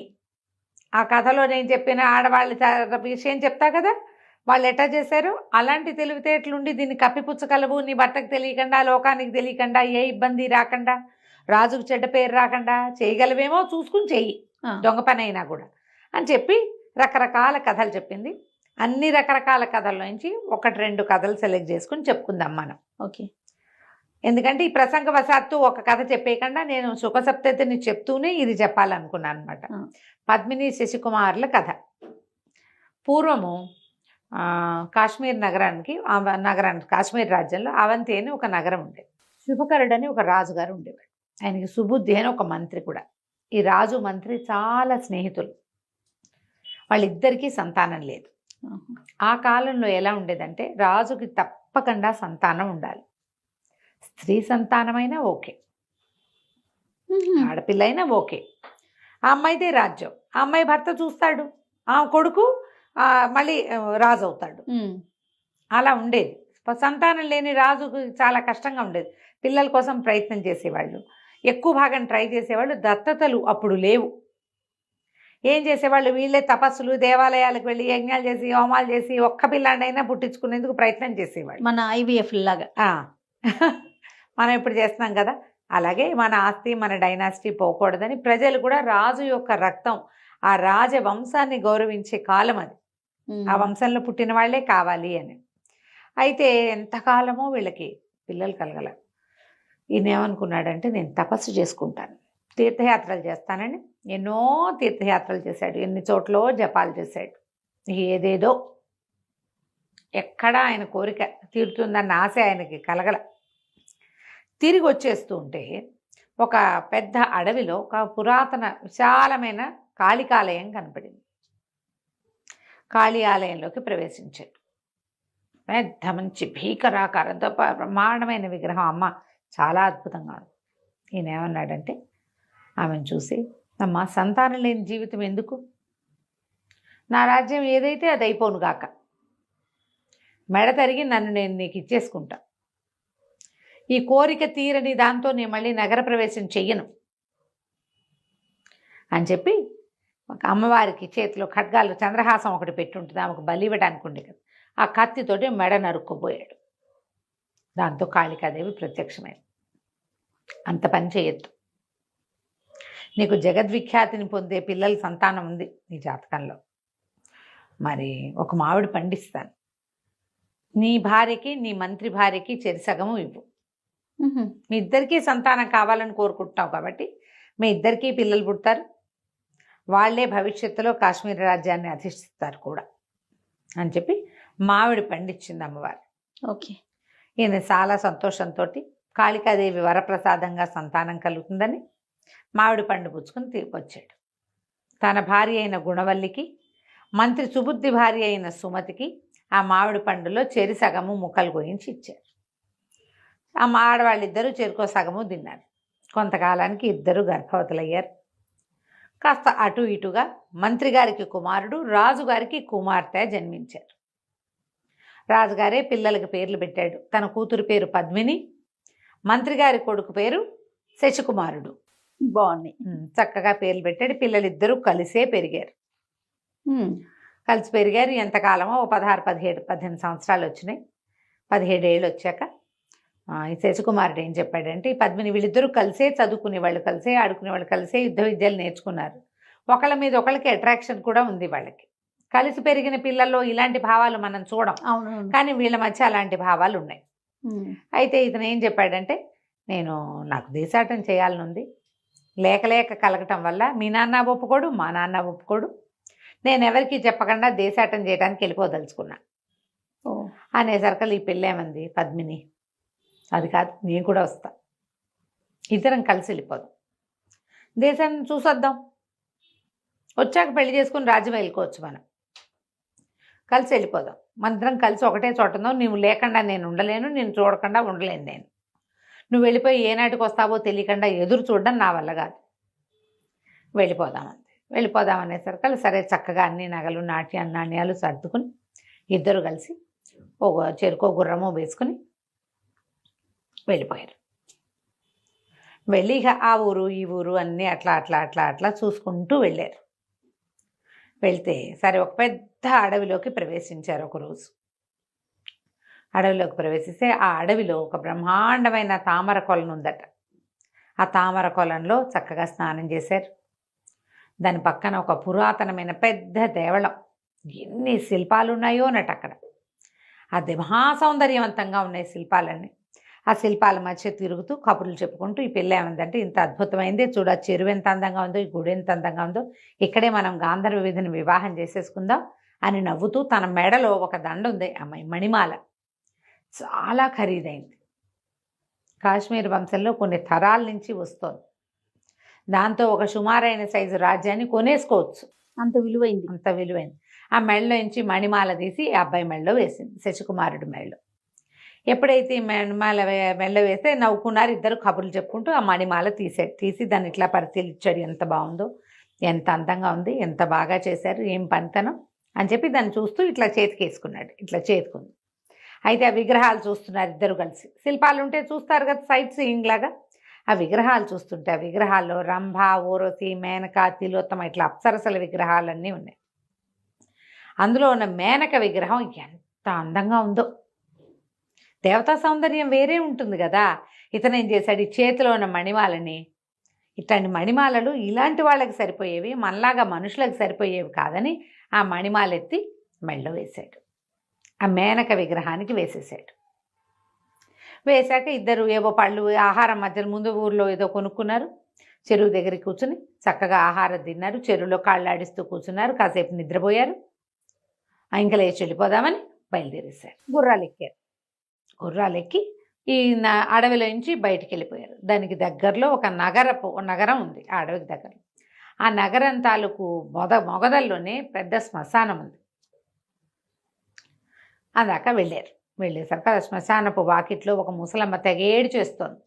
ఆ కథలో నేను చెప్పిన ఆడవాళ్ళ విషయం చెప్తా కదా, వాళ్ళు ఎట్టా చేశారు, అలాంటి తెలివితేటలుండి దీన్ని కప్పిపుచ్చగలవు, నీ భర్తకు తెలియకుండా, లోకానికి తెలియకుండా, ఏ ఇబ్బంది రాకుండా, రాజుకు చెడ్డ పేరు రాకుండా చేయగలవేమో చూసుకుని చెయ్యి, దొంగ పని అయినా కూడా అని చెప్పి రకరకాల కథలు చెప్పింది. అన్ని రకరకాల కథల్లోంచి 1-2 కథలు సెలెక్ట్ చేసుకుని చెప్పుకుందాం మనం. ఓకే. ఎందుకంటే ఈ ప్రసంగవశాత్తు ఒక కథ చెప్పేయకుండా నేను సుఖసప్తతిని చెప్తూనే ఇది చెప్పాలనుకున్నాను అనమాట. పద్మిని శశికుమారుల కథ. పూర్వము కాశ్మీర్ నగరానికి కాశ్మీర్ రాజ్యంలో అవంతి అని ఒక నగరం ఉండేది. శుభకరుడు అని ఒక రాజుగారు ఉండేవాడు. ఆయనకి సుబుద్ధి అని ఒక మంత్రి కూడా. ఈ రాజు మంత్రి చాలా స్నేహితులు. వాళ్ళిద్దరికీ సంతానం లేదు. ఆ కాలంలో ఎలా ఉండేదంటే రాజుకి తప్పకుండా సంతానం ఉండాలి. స్త్రీ సంతానమైనా ఓకే, ఆడపిల్ల అయినా ఓకే. ఆ అమ్మాయిదే రాజ్యం. ఆ అమ్మాయి భర్త చూస్తాడు, ఆ కొడుకు మళ్ళీ రాజు అవుతాడు. అలా ఉండేది. సంతానం లేని రాజుకు చాలా కష్టంగా ఉండేది. పిల్లల కోసం ప్రయత్నం చేసేవాళ్ళు, ఎక్కువ భాగం ట్రై చేసేవాళ్ళు. దత్తతలు అప్పుడు లేవు. ఏం చేసేవాళ్ళు, వీళ్ళే తపస్సులు, దేవాలయాలకు వెళ్ళి యజ్ఞాలు చేసి హోమాలు చేసి ఒక్క పిల్లాడైనా పుట్టించుకునేందుకు ప్రయత్నం చేసేవాళ్ళు. మన IVF లాగా మనం ఇప్పుడు చేస్తున్నాం కదా, అలాగే మన ఆస్తి మన డైనాసిటీ పోకూడదని ప్రజలు కూడా రాజు యొక్క రక్తం, ఆ రాజవంశాన్ని గౌరవించే కాలం అది. ఆ వంశంలో పుట్టిన వాళ్ళే కావాలి అని. అయితే ఎంతకాలమో వీళ్ళకి పిల్లలు కలగల. ఈయన ఏమనుకున్నాడంటే నేను తపస్సు చేసుకుంటాను, తీర్థయాత్రలు చేస్తానని ఎన్నో తీర్థయాత్రలు చేశాడు. ఎన్ని చోట్ల జపాలు చేశాడు. ఏదేదో ఎక్కడా ఆయన కోరిక తీరుతుందన్న ఆశ ఆయనకి కలగల. తిరిగి వచ్చేస్తూ ఉంటే ఒక పెద్ద అడవిలో ఒక పురాతన విశాలమైన కాళికాలయం కనపడింది. కాళీ ఆలయంలోకి ప్రవేశించాడు. పెద్ద మంచి భీకరాకారంతో బ్రహ్మాండమైన విగ్రహం. అమ్మ చాలా అద్భుతంగా ఉంది. ఈయన ఏమన్నాడంటే ఆమెను చూసి, అమ్మ సంతానం లేని జీవితం ఎందుకు, నా రాజ్యం ఏదైతే అది అయిపోను గాక, మెడ తరిగి నన్ను నేను నీకు ఇచ్చేసుకుంటా, ఈ కోరిక తీరని దాంతో నేను మళ్ళీ నగర ప్రవేశం చెయ్యను అని చెప్పి ఒక అమ్మవారికి చేతిలో ఖడ్గాలు చంద్రహాసం ఒకటి పెట్టి ఉంటుంది, ఆమెకు బలి ఇవ్వడానికి ఉండే కదా, ఆ కత్తితోటి మెడ నరుక్కుపోయాడు. దాంతో కాళికాదేవి ప్రత్యక్షమైంది. అంత పని చేయొద్దు, నీకు జగద్విఖ్యాతిని పొందే పిల్లల సంతానం ఉంది నీ జాతకంలో, మరి ఒక మామిడి పండిస్తాను, నీ భార్యకి నీ మంత్రి భార్యకి చెరిసగము ఇవ్వు, మీ ఇద్దరికీ సంతానం కావాలని కోరుకుంటున్నావు కాబట్టి మీ ఇద్దరికీ పిల్లలు పుడతారు, వాళ్లే భవిష్యత్తులో కాశ్మీర్ రాజ్యాన్ని అధిష్టిస్తారు కూడా అని చెప్పి మామిడి పండించింది అమ్మవారు. ఓకే. ఈయన చాలా సంతోషంతో కాళికాదేవి వరప్రసాదంగా సంతానం కలుగుతుందని మామిడి పండు పుచ్చుకుని వచ్చాడు. తన భార్య అయిన గుణవల్లికి, మంత్రి సుబుద్ధి భార్య అయిన సుమతికి ఆ మామిడి పండులో చెరి సగము ముక్కలు కోయించి ఇచ్చారు. ఆ ఆడవాళ్ళిద్దరూ చెరుకో సగము తిన్నారు. కొంతకాలానికి ఇద్దరు గర్భవతులయ్యారు. కాస్త అటు ఇటుగా మంత్రి గారికి కుమారుడు, రాజుగారికి కుమార్తె జన్మించారు. రాజుగారే పిల్లలకి పేర్లు పెట్టాడు. తన కూతురు పేరు పద్మిని, మంత్రి గారి కొడుకు పేరు శశికుమారుడు. బాగున్నాయి, చక్కగా పేర్లు పెట్టాడు. పిల్లలిద్దరూ కలిసే పెరిగారు. కలిసి పెరిగారు. ఎంతకాలమో 16, 17, 18 సంవత్సరాలు వచ్చినాయి. 17 ఏళ్ళు వచ్చాక ఈ శశికుమారుడు ఏం చెప్పాడంటే, ఈ పద్మిని వీళ్ళిద్దరూ కలిసే చదువుకునేవాళ్ళు, కలిసే ఆడుకునేవాళ్ళు, కలిసే యుద్ధ విద్యలు నేర్చుకున్నారు. ఒకళ్ళ మీద ఒకళ్ళకి అట్రాక్షన్ కూడా ఉంది వాళ్ళకి. కలిసి పెరిగిన పిల్లల్లో ఇలాంటి భావాలు మనం చూడం, కానీ వీళ్ళ మధ్య అలాంటి భావాలు ఉన్నాయి. అయితే ఇతను ఏం చెప్పాడంటే, నాకు దేశాటం చేయాలనుంది, లేక కలగటం వల్ల మీ నాన్న ఒప్పుకోడు, మా నాన్న ఒప్పుకోడు, నేను ఎవరికి చెప్పకుండా దేశాటం చేయడానికి వెళ్ళిపోదలుచుకున్నా అనేసరికి ఈ పిల్లేమంది పద్మిని, అది కాదు నేను కూడా వస్తా, ఇద్దరం కలిసి వెళ్ళిపోదాం, దేశాన్ని చూసొద్దాం, వచ్చాక పెళ్లి చేసుకుని రాజ్యం వెళ్ళుకోవచ్చు, మనం కలిసి వెళ్ళిపోదాం, మనిద్దరం కలిసి ఒకటే చోట ఉందాం, నువ్వు లేకుండా నేను ఉండలేను, నేను చూడకుండా ఉండలేను, నువ్వు వెళ్ళిపోయి ఏనాటికి వస్తావో తెలియకుండా ఎదురు చూడడం నా వల్ల కాదు, వెళ్ళిపోదాం అనేసరికి సరే చక్కగా అన్ని నగలు నాణ్యాలు సర్దుకుని ఇద్దరు కలిసి ఒక చెరుకో గుర్రమో వేసుకుని వెళ్ళిపోయారు. వెళ్ళి ఇక ఆ ఊరు ఈ ఊరు అన్నీ అట్లా చూసుకుంటూ వెళ్ళారు. వెళ్తే సరే ఒక పెద్ద అడవిలోకి ప్రవేశించారు. ఒకరోజు అడవిలోకి ప్రవేశిస్తే ఆ అడవిలో ఒక బ్రహ్మాండమైన తామర కొలను ఉందట. ఆ తామర కొలంలో చక్కగా స్నానం చేశారు. దాని పక్కన ఒక పురాతనమైన పెద్ద దేవళం, ఎన్ని శిల్పాలు ఉన్నాయో అన్నట్టు అక్కడ. అది మహాసౌందర్యవంతంగా ఉన్నాయి శిల్పాలన్నీ. ఆ శిల్పాల మధ్య తిరుగుతూ కబుర్లు చెప్పుకుంటూ ఈ పిల్ల ఏమందంటే, ఇంత అద్భుతమైంది చూడ, చెరువు ఎంత అందంగా ఉందో, ఈ గుడి ఎంత అందంగా ఉందో, ఇక్కడే మనం గాంధర్వ విధిని వివాహం చేసేసుకుందాం అని నవ్వుతూ, తన మెడలో ఒక దండ ఉంది అమ్మాయి, మణిమాల, చాలా ఖరీదైంది. కాశ్మీర్ వంశంలో కొన్ని తరాల నుంచి వస్తోంది. దాంతో ఒక సుమారైన సైజు రాజ్యాన్ని కొనేసుకోవచ్చు, అంత విలువైంది. అంత విలువైంది. ఆ మెడలో నుంచి మణిమాల తీసి ఆ అబ్బాయి మెడలో వేసింది, శశికుమారుడి మెడలో. ఎప్పుడైతే ఈ మణిమాల మెడలో వేస్తే నవ్వుకున్నారు ఇద్దరు, కబుర్లు చెప్పుకుంటూ. ఆ మణిమాల తీసి దాన్ని ఇట్లా పరిశీలించాడు, ఎంత బాగుందో, ఎంత అందంగా ఉంది, ఎంత బాగా చేశారు, ఏం పనితనం అని చెప్పి దాన్ని చూస్తూ ఇట్లా చేతికి వేసుకున్నాడు, ఇట్లా చేతికుంది. అయితే ఆ విగ్రహాలు చూస్తున్నారు ఇద్దరు కలిసి. శిల్పాలు ఉంటే చూస్తారు కదా సైట్ సీయింగ్ లాగా. ఆ విగ్రహాలు చూస్తుంటే ఆ విగ్రహాల్లో రంభ, ఊర్వశి, మేనక, తిలోత్తమ ఇట్లా అప్సరసల విగ్రహాలన్నీ ఉన్నాయి. అందులో ఉన్న మేనక విగ్రహం ఎంత అందంగా ఉందో. దేవతా సౌందర్యం వేరే ఉంటుంది కదా. ఇతను ఏం చేశాడు, ఈ చేతిలో ఉన్న మణిమాలని, ఇట్లాంటి మణిమాలలు ఇలాంటి వాళ్ళకి సరిపోయేవి, మనలాగా మనుషులకు సరిపోయేవి కాదని ఆ మణిమాల ఎత్తి మెడలో వేశాడు, ఆ మేనక విగ్రహానికి వేసేసాడు. వేశాక ఇద్దరు ఏవో పళ్ళు ఆహారం మధ్యలో ముందు ఊర్లో ఏదో కొనుక్కున్నారు, చెరువు దగ్గరికి కూర్చుని చక్కగా ఆహారం తిన్నారు, చెరువులో కాళ్ళు ఆడిస్తూ కూర్చున్నారు, కాసేపు నిద్రపోయారు. ఇంకా లేచి వెళ్ళిపోదామని బయలుదేరేశారు. గుర్రాలు ఎక్కారు. గుర్రాలు ఎక్కి ఈ అడవిలో నుంచి బయటికి వెళ్ళిపోయారు. దానికి దగ్గరలో ఒక నగరం ఉంది ఆ అడవికి దగ్గర. ఆ నగరం తాలూకు మొగదల్లోనే పెద్ద శ్మశానం ఉంది. అందాక వెళ్ళారు. వెళ్ళేసరికి ఆ శ్మశానపు వాకిట్లో ఒక ముసలమ్మ తెగేడు చేస్తోంది.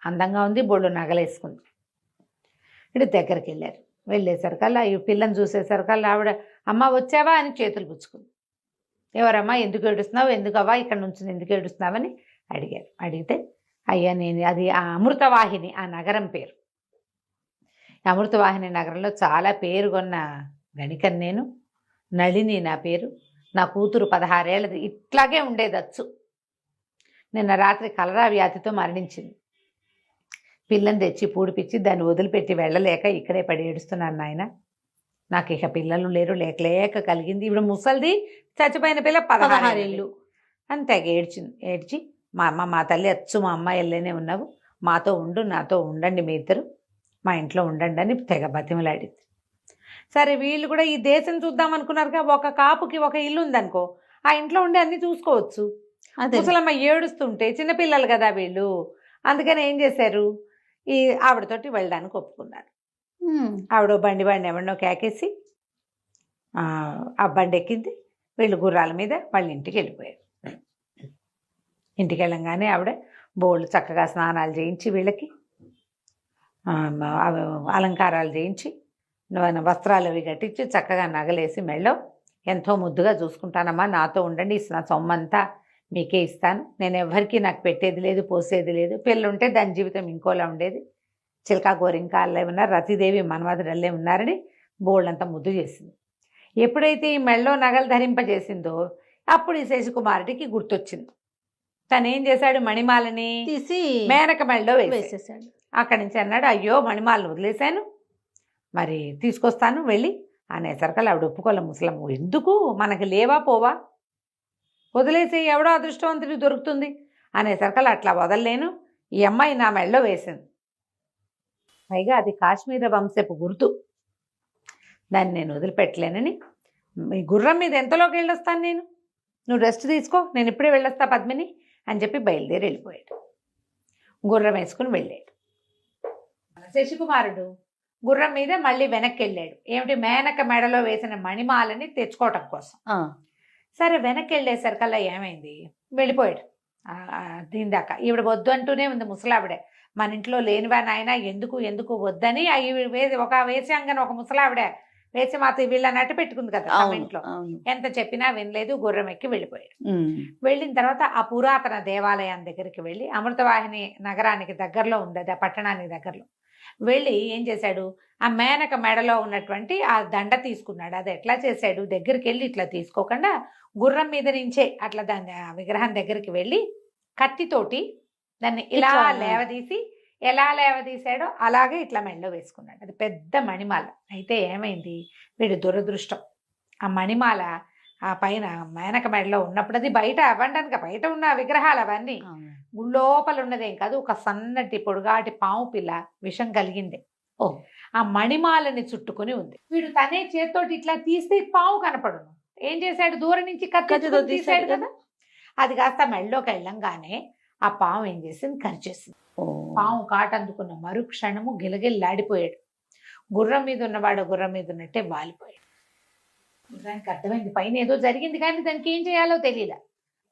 అందంగా ఉంది, బొళ్ళు నగలేసుకుంది. ఇటు దగ్గరికి వెళ్ళారు. వెళ్ళేసరికల్లా ఈ పిల్లని చూసేసరికల్లా ఆవిడ, అమ్మ వచ్చావా అని చేతులు పుచ్చుకుంది. ఎవరమ్మా, ఎందుకు ఏడుస్తున్నావు, ఎందుకవ్వా ఇక్కడ నుంచి ఎందుకు ఏడుస్తున్నావని అడిగారు. అడిగితే, అయ్యా నేను అది ఆ అమృతవాహిని, ఆ నగరం పేరు. అమృతవాహిని నగరంలో చాలా పేరుగొన్న గణికని నేను, నళిని నా పేరు, నా కూతురు 16 ఏళ్ళది, ఇట్లాగే ఉండేదచ్చు. నిన్న రాత్రి కలరా వ్యాధితో మరణించింది. పిల్లని తెచ్చి పూడిపిచ్చి దాన్ని వదిలిపెట్టి వెళ్ళలేక ఇక్కడే పడి ఏడుస్తున్నాను నాయన. నాకు ఇక పిల్లలు లేరు, లేక కలిగింది. ఇప్పుడు ముసలిది, చచ్చిపోయిన పిల్ల 16 ఏళ్ళు అని తెగ ఏడ్చి మా అమ్మ, మా తల్లి అచ్చు, మా అమ్మ ఎల్లేనే ఉన్నావు, మాతో ఉండు, నాతో ఉండండి, మీ ఇద్దరు మా ఇంట్లో ఉండండి అని తెగ బతిమలాడింది. సరే వీళ్ళు కూడా ఈ దేశం చూద్దాం అనుకున్నారుగా. ఒక కాపుకి ఒక ఇల్లు ఉందనుకో, ఆ ఇంట్లో ఉండి అన్ని చూసుకోవచ్చు. ముసలమ్మ ఏడుస్తుంటే చిన్నపిల్లలు కదా వీళ్ళు, అందుకని ఏం చేశారు, ఈ ఆవిడతోటి వెళ్ళడానికి ఒప్పుకున్నారు. ఆవిడ బండి ఎవరినో కేకేసి ఆ బండి ఎక్కింది. వీళ్ళు గుర్రాల మీద వాళ్ళ ఇంటికి వెళ్ళిపోయారు. ఇంటికి వెళ్ళంగానే ఆవిడ బోళ్ళు చక్కగా స్నానాలు చేయించి, వీళ్ళకి అలంకారాలు చేయించి, వస్త్రాలు అవి కట్టించి, చక్కగా నగలేసి మెళ్ళో, ఎంతో ముద్దుగా చూసుకుంటానమ్మా, నాతో ఉండండి, నా సొమ్మంతా మీకే ఇస్తాను, నేను ఎవరికి నాకు పెట్టేది లేదు, పోసేది లేదు. పిల్లుంటే దాని జీవితం ఇంకోలా ఉండేది, చిలకా గోరింకాళ్ళే ఉన్నారు, రతిదేవి మన్మధుడల్లే ఉన్నారని బోళ్ళంతా ముద్దు చేసింది. ఎప్పుడైతే ఈ మెళ్ళో నగలు ధరింపజేసిందో అప్పుడు ఈ శశికుమారుడికి గుర్తొచ్చింది. తను ఏం చేశాడు, మణిమాలని తీసి మేనక మెళ్ళో వేసేసాడు. అక్కడి నుంచి అన్నాడు, అయ్యో మణిమాలను వదిలేశాను, మరి తీసుకొస్తాను వెళ్ళి అనేసరికల్ ఆవిడ ఒప్పుకోలే. ముసలమ్మ, ఎందుకు, మనకి లేవా పోవా, వదిలేసి ఎవడో అదృష్టవంతుడికి దొరుకుతుంది అనేసరికల్ అట్లా వదలలేను, ఈ అమ్మాయి నా మెళ్ళో వేసింది, పైగా అది కాశ్మీర వంశపు గుర్తు, దాన్ని నేను వదిలిపెట్టలేనని, ఈ గుర్రం మీద ఎంతలోకి వెళ్ళొస్తాను నేను, నువ్వు రెస్ట్ తీసుకో, నేను ఇప్పుడే వెళ్ళొస్తా పద్మిని అని చెప్పి బయలుదేరి వెళ్ళిపోయాడు. గుర్రం వేసుకుని వెళ్ళాడు. శశికుమారుడు గుర్రం మీద మళ్ళీ వెనక్కి వెళ్ళాడు. ఏమిటి, మేనక మెడలో వేసిన మణిమాలని తెచ్చుకోవటం కోసం. సరే వెనక్కి వెళ్ళేసరికల్లా ఏమైంది, వెళ్ళిపోయాడు. దీని దాకా ఈవిడ వద్దు అంటూనే ఉంది ముసలావిడే, మన ఇంట్లో లేనివా నాయన, ఎందుకు వద్దని ఒక వేసాంగని ఒక ముసలావిడే వేసి మాతో వీళ్ళని అట్టు పెట్టుకుంది కదా ఇంట్లో. ఎంత చెప్పినా వినలేదు, గుర్రం ఎక్కి వెళ్ళిపోయాడు. వెళ్ళిన తర్వాత ఆ పురాతన దేవాలయం దగ్గరికి వెళ్ళి, అమృతవాహిని నగరానికి దగ్గరలో ఉంది అది, ఆ పట్టణానికి దగ్గరలో వెళ్ళి ఏం చేశాడు, ఆ మేనక మెడలో ఉన్నటువంటి ఆ దండ తీసుకున్నాడు. అది ఎట్లా చేశాడు, దగ్గరికి వెళ్ళి ఇట్లా తీసుకోకుండా గుర్రం మీద నుంచే అట్లా దాన్ని ఆ విగ్రహం దగ్గరికి వెళ్ళి కత్తితోటి దాన్ని ఇలా లేవదీసి, ఎలా లేవదీశాడో అలాగే ఇట్లా మెడలో వేసుకున్నాడు. అది పెద్ద మణిమాల. అయితే ఏమైంది, వీడి దురదృష్టం, ఆ మణిమాల ఆ పైన మేనక మెడలో ఉన్నప్పుడు అది బయట అవ్వండానికి బయట ఉన్న విగ్రహాలు అవన్నీ లోపల ఉన్నదేం కాదు, ఒక సన్నటి పొడుగాటి పాము పిల్ల విషం కలిగింది. ఓ. ఆ మణిమాలని చుట్టుకొని ఉంది. వీడు తనే చేత్తోటి ఇట్లా తీస్తే పాము కనపడును. ఏం చేశాడు, దూరం నుంచి కత్తితో తీసాడు కదా, అది కాస్త మెడలోకి వెళ్ళంగానే ఆ పాము ఏం చేసింది, కరిచేసింది. పాము కాటందుకున్న మరుక్షణము గిలగిల్లాడిపోయాడు. గుర్రం మీద ఉన్నవాడు గుర్రం మీద ఉన్నట్టే వాలిపోయాడు. దానికి అర్థమైంది పైన ఏదో జరిగింది, కానీ దానికి ఏం చేయాలో తెలియలే.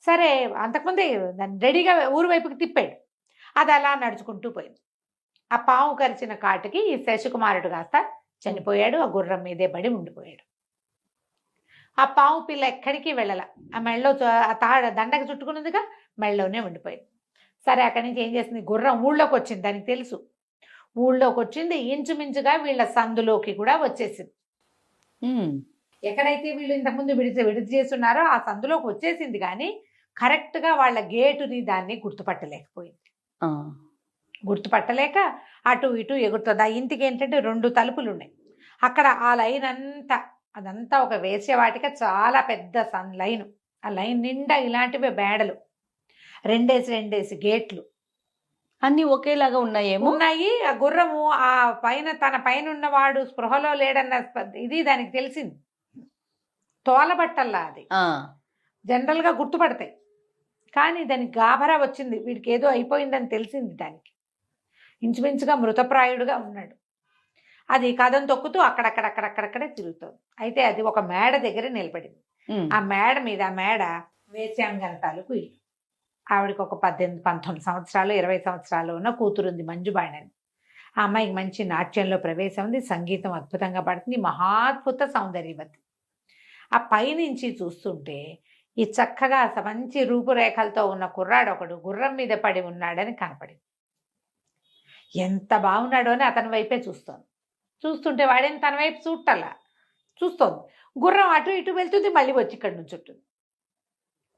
సరే, అంతకుముందే దాన్ని రెడీగా ఊరు వైపుకి తిప్పాడు. అది అలా నడుచుకుంటూ పోయింది. ఆ పాము కరిచిన కాటుకి ఈ శశికుమారుడు కాస్త చనిపోయాడు. ఆ గుర్రం మీదే పడి ఉండిపోయాడు. ఆ పాము పిల్ల ఎక్కడికి వెళ్ళాల. ఆ మెళ్ళలో దండకు చుట్టుకున్నదిగా మెళ్ళలోనే ఉండిపోయింది. సరే, అక్కడి నుంచి ఏం చేసింది, గుర్రం ఊళ్ళోకి వచ్చింది. దానికి తెలుసు ఊళ్ళోకి వచ్చింది. ఇంచుమించుగా వీళ్ళ సందులోకి కూడా వచ్చేసింది. ఎక్కడైతే వీళ్ళు ఇంతకుముందు విడిచి చేస్తున్నారో ఆ సందులోకి వచ్చేసింది, కానీ కరెక్ట్గా వాళ్ళ గేటుని దాన్ని గుర్తుపట్టలేకపోయింది. గుర్తుపట్టలేక అటు ఇటు ఎగురుతుంది. ఆ ఇంటికి ఏంటంటే 2 తలుపులు ఉన్నాయి. అక్కడ ఆ లైన్ అంతా అదంతా ఒక వేసేవాటిక చాలా పెద్ద లైను. ఆ లైన్ నిండా ఇలాంటివే బేడలు, 2 గేట్లు అన్ని ఒకేలాగా ఉన్నాయి. ఆ గుర్రము ఆ పైన తన పైన ఉన్నవాడు స్పృహలో లేడన్న ఇది దానికి తెలిసింది. తోలబట్టల్లా అది జనరల్ గా గుర్తుపడతాయి, కానీ దానికి గాభరా వచ్చింది. వీడికి ఏదో అయిపోయిందని తెలిసింది. దానికి ఇంచుమించుగా మృతప్రాయుడుగా ఉన్నాడు. అది కథం తొక్కుతూ అక్కడక్కడే తిరుగుతుంది. అయితే అది ఒక మేడ దగ్గర నిలబడింది. ఆ మేడ మీద వేశ్యాంగన తాలూకు ఇల్లు. ఆవిడకి ఒక 18-19 సంవత్సరాలు 20 సంవత్సరాలు ఉన్న కూతురుంది, మంజుబాణని. ఆ అమ్మాయికి మంచి నాట్యంలో ప్రవేశం ఉంది, సంగీతం అద్భుతంగా పడుతుంది, మహాద్భుత సౌందర్యవతి. ఆ పైనుంచి చూస్తుంటే ఈ చక్కగా మంచి రూపురేఖలతో ఉన్న కుర్రాడు ఒకడు గుర్రం మీద పడి ఉన్నాడని కనపడింది. ఎంత బాగున్నాడో అని అతని వైపే చూస్తుంటే వాడేం తన వైపు చూడటల్లా, చూస్తోంది. గుర్రం అటు ఇటు వెళ్తుంది, మళ్ళీ వచ్చి ఇక్కడ నుంచి ఉంటుంది.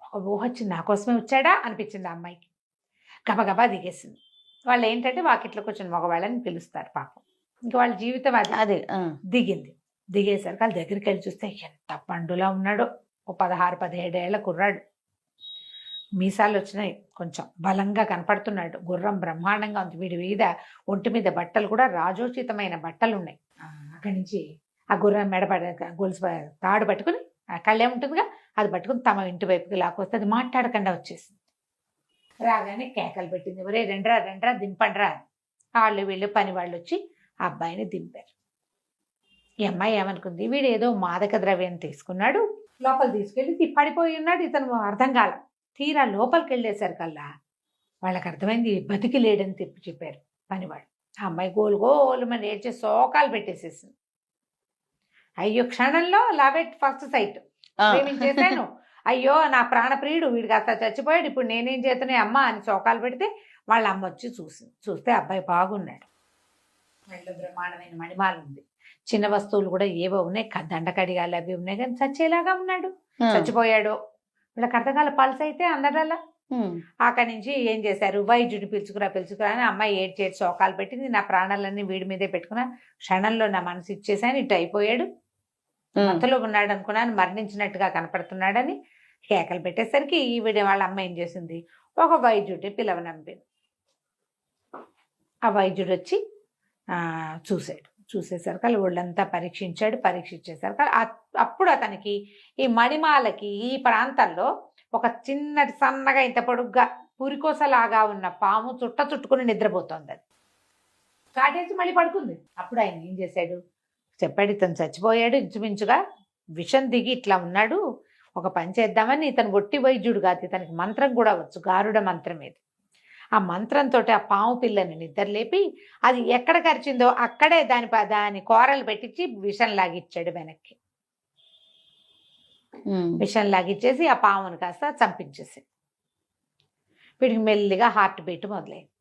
ఒక ఊహ వచ్చింది, నా కోసమే వచ్చాడా అనిపించింది ఆ అమ్మాయికి. గబగబా దిగేసింది. వాళ్ళు ఏంటంటే వాకిట్లోకి వచ్చిన మగవాళ్ళని పిలుస్తారు పాపం, ఇంకా వాళ్ళ జీవితం అదే. దిగింది. దిగేసరికి వాళ్ళ దగ్గరికి వెళ్ళి చూస్తే ఎంత పండులా ఉన్నాడో. ఓ 16-17 ఏళ్ల కుర్రాడు, మీసాలు వచ్చినాయి, కొంచెం బలంగా కనపడుతున్నాడు. గుర్రం బ్రహ్మాండంగా ఉంది. వీడి మీద ఒంటి మీద బట్టలు కూడా రాజోచితమైన బట్టలు ఉన్నాయి. అక్కడి నుంచి ఆ గుర్రం గొలుసు తాడు పట్టుకుని కళ్ళే ఉంటుందిగా, అది పట్టుకుని తమ ఇంటి వైపుకి లాక్కొస్తే అది మాట్లాడకుండా వచ్చేసింది. రాగానే కేకలు పెట్టింది, ఒరే రెండ్రా దింపండ్రా. వాళ్ళు వీళ్ళు పని వాళ్ళు వచ్చి ఆ అబ్బాయిని దింపారు. ఈ అమ్మాయి ఏమనుకుంది, వీడు ఏదో మాదక ద్రవ్యం తీసుకున్నాడు, లోపల తీసుకెళ్ళి పడిపోయి ఉన్నాడు, ఇతను అర్థం కాల. తీరా లోపలికి వెళ్ళేసరికల్లా వాళ్ళకి అర్థమైంది బతికి లేడని చెప్పారు పనివాడు. ఆ అమ్మాయి గోలుమని ఏడ్చే శోకాలు పెట్టేసేసింది. అయ్యో, క్షణంలో లవ్ ఎట్ ఫస్ట్ సైట్, ప్రేమించేశాను, అయ్యో నా ప్రాణప్రియుడు వీడు కాస్త చచ్చిపోయాడు, ఇప్పుడు నేనేం చేతనే అమ్మ అని శోకాలు పెడితే వాళ్ళ అమ్మ వచ్చి చూస్తే అబ్బాయి బాగున్నాడు. మెడలో బ్రహ్మాండమైన మణిమాల ఉంది, చిన్న వస్తువులు కూడా ఏవో ఉన్నాయి, దండకడిగాలు అవి ఉన్నాయి, కానీ చచ్చేలాగా ఉన్నాడు. చచ్చిపోయాడు. వీళ్ళకి అర్థకాల పల్స్ అయితే అందరల్లా. అక్కడి నుంచి ఏం చేశారు, వైద్యుడిని పిలుచుకురా అని అమ్మాయి ఏడ్చేటి శోకాలు పెట్టింది. నా ప్రాణాలన్నీ వీడి మీదే పెట్టుకున్నా, క్షణంలో నా మనసు ఇచ్చేసాను, ఇటు అయిపోయాడు, అంతలో ఉన్నాడు అనుకున్నాను, మరణించినట్టుగా కనపడుతున్నాడని కేకలు పెట్టేసరికి ఈవిడ వాళ్ళ అమ్మ ఏం చేసింది, ఒక వైద్యుడిని పిలవనంపింది. ఆ వైద్యుడు వచ్చి చూసేసరికి ఒళ్ళంతా పరీక్షించేసరికి అప్పుడు అతనికి ఈ మణిమాలకి ఈ ప్రాంతంలో ఒక చిన్నటి సన్నగా ఇంత పొడుగ్గా పురికోసలాగా ఉన్న పాము చుట్టుకుని నిద్రపోతోంది. అది కాటేసి మళ్ళీ పడుకుంది. అప్పుడు ఆయన ఏం చేశాడు, చెప్పాడు, ఇతను చచ్చిపోయాడు, ఇంచుమించుగా విషం దిగి ఇట్లా ఉన్నాడు, ఒక పని చేద్దామని. ఇతను ఒట్టి వైద్యుడు కాదు, ఇతనికి మంత్రం కూడా వచ్చు, గారుడ మంత్రం ఏది. ఆ మంత్రంతో ఆ పాము పిల్లని నిద్రలేపి అది ఎక్కడ కరిచిందో అక్కడే దాని కూరలు పెట్టించి విషం లాగిచ్చాడు వెనక్కి. విషం లాగిచ్చేసి ఆ పామును కాస్త చంపించేసి వీడికి మెల్లిగా హార్ట్ బీట్ మొదలైంది.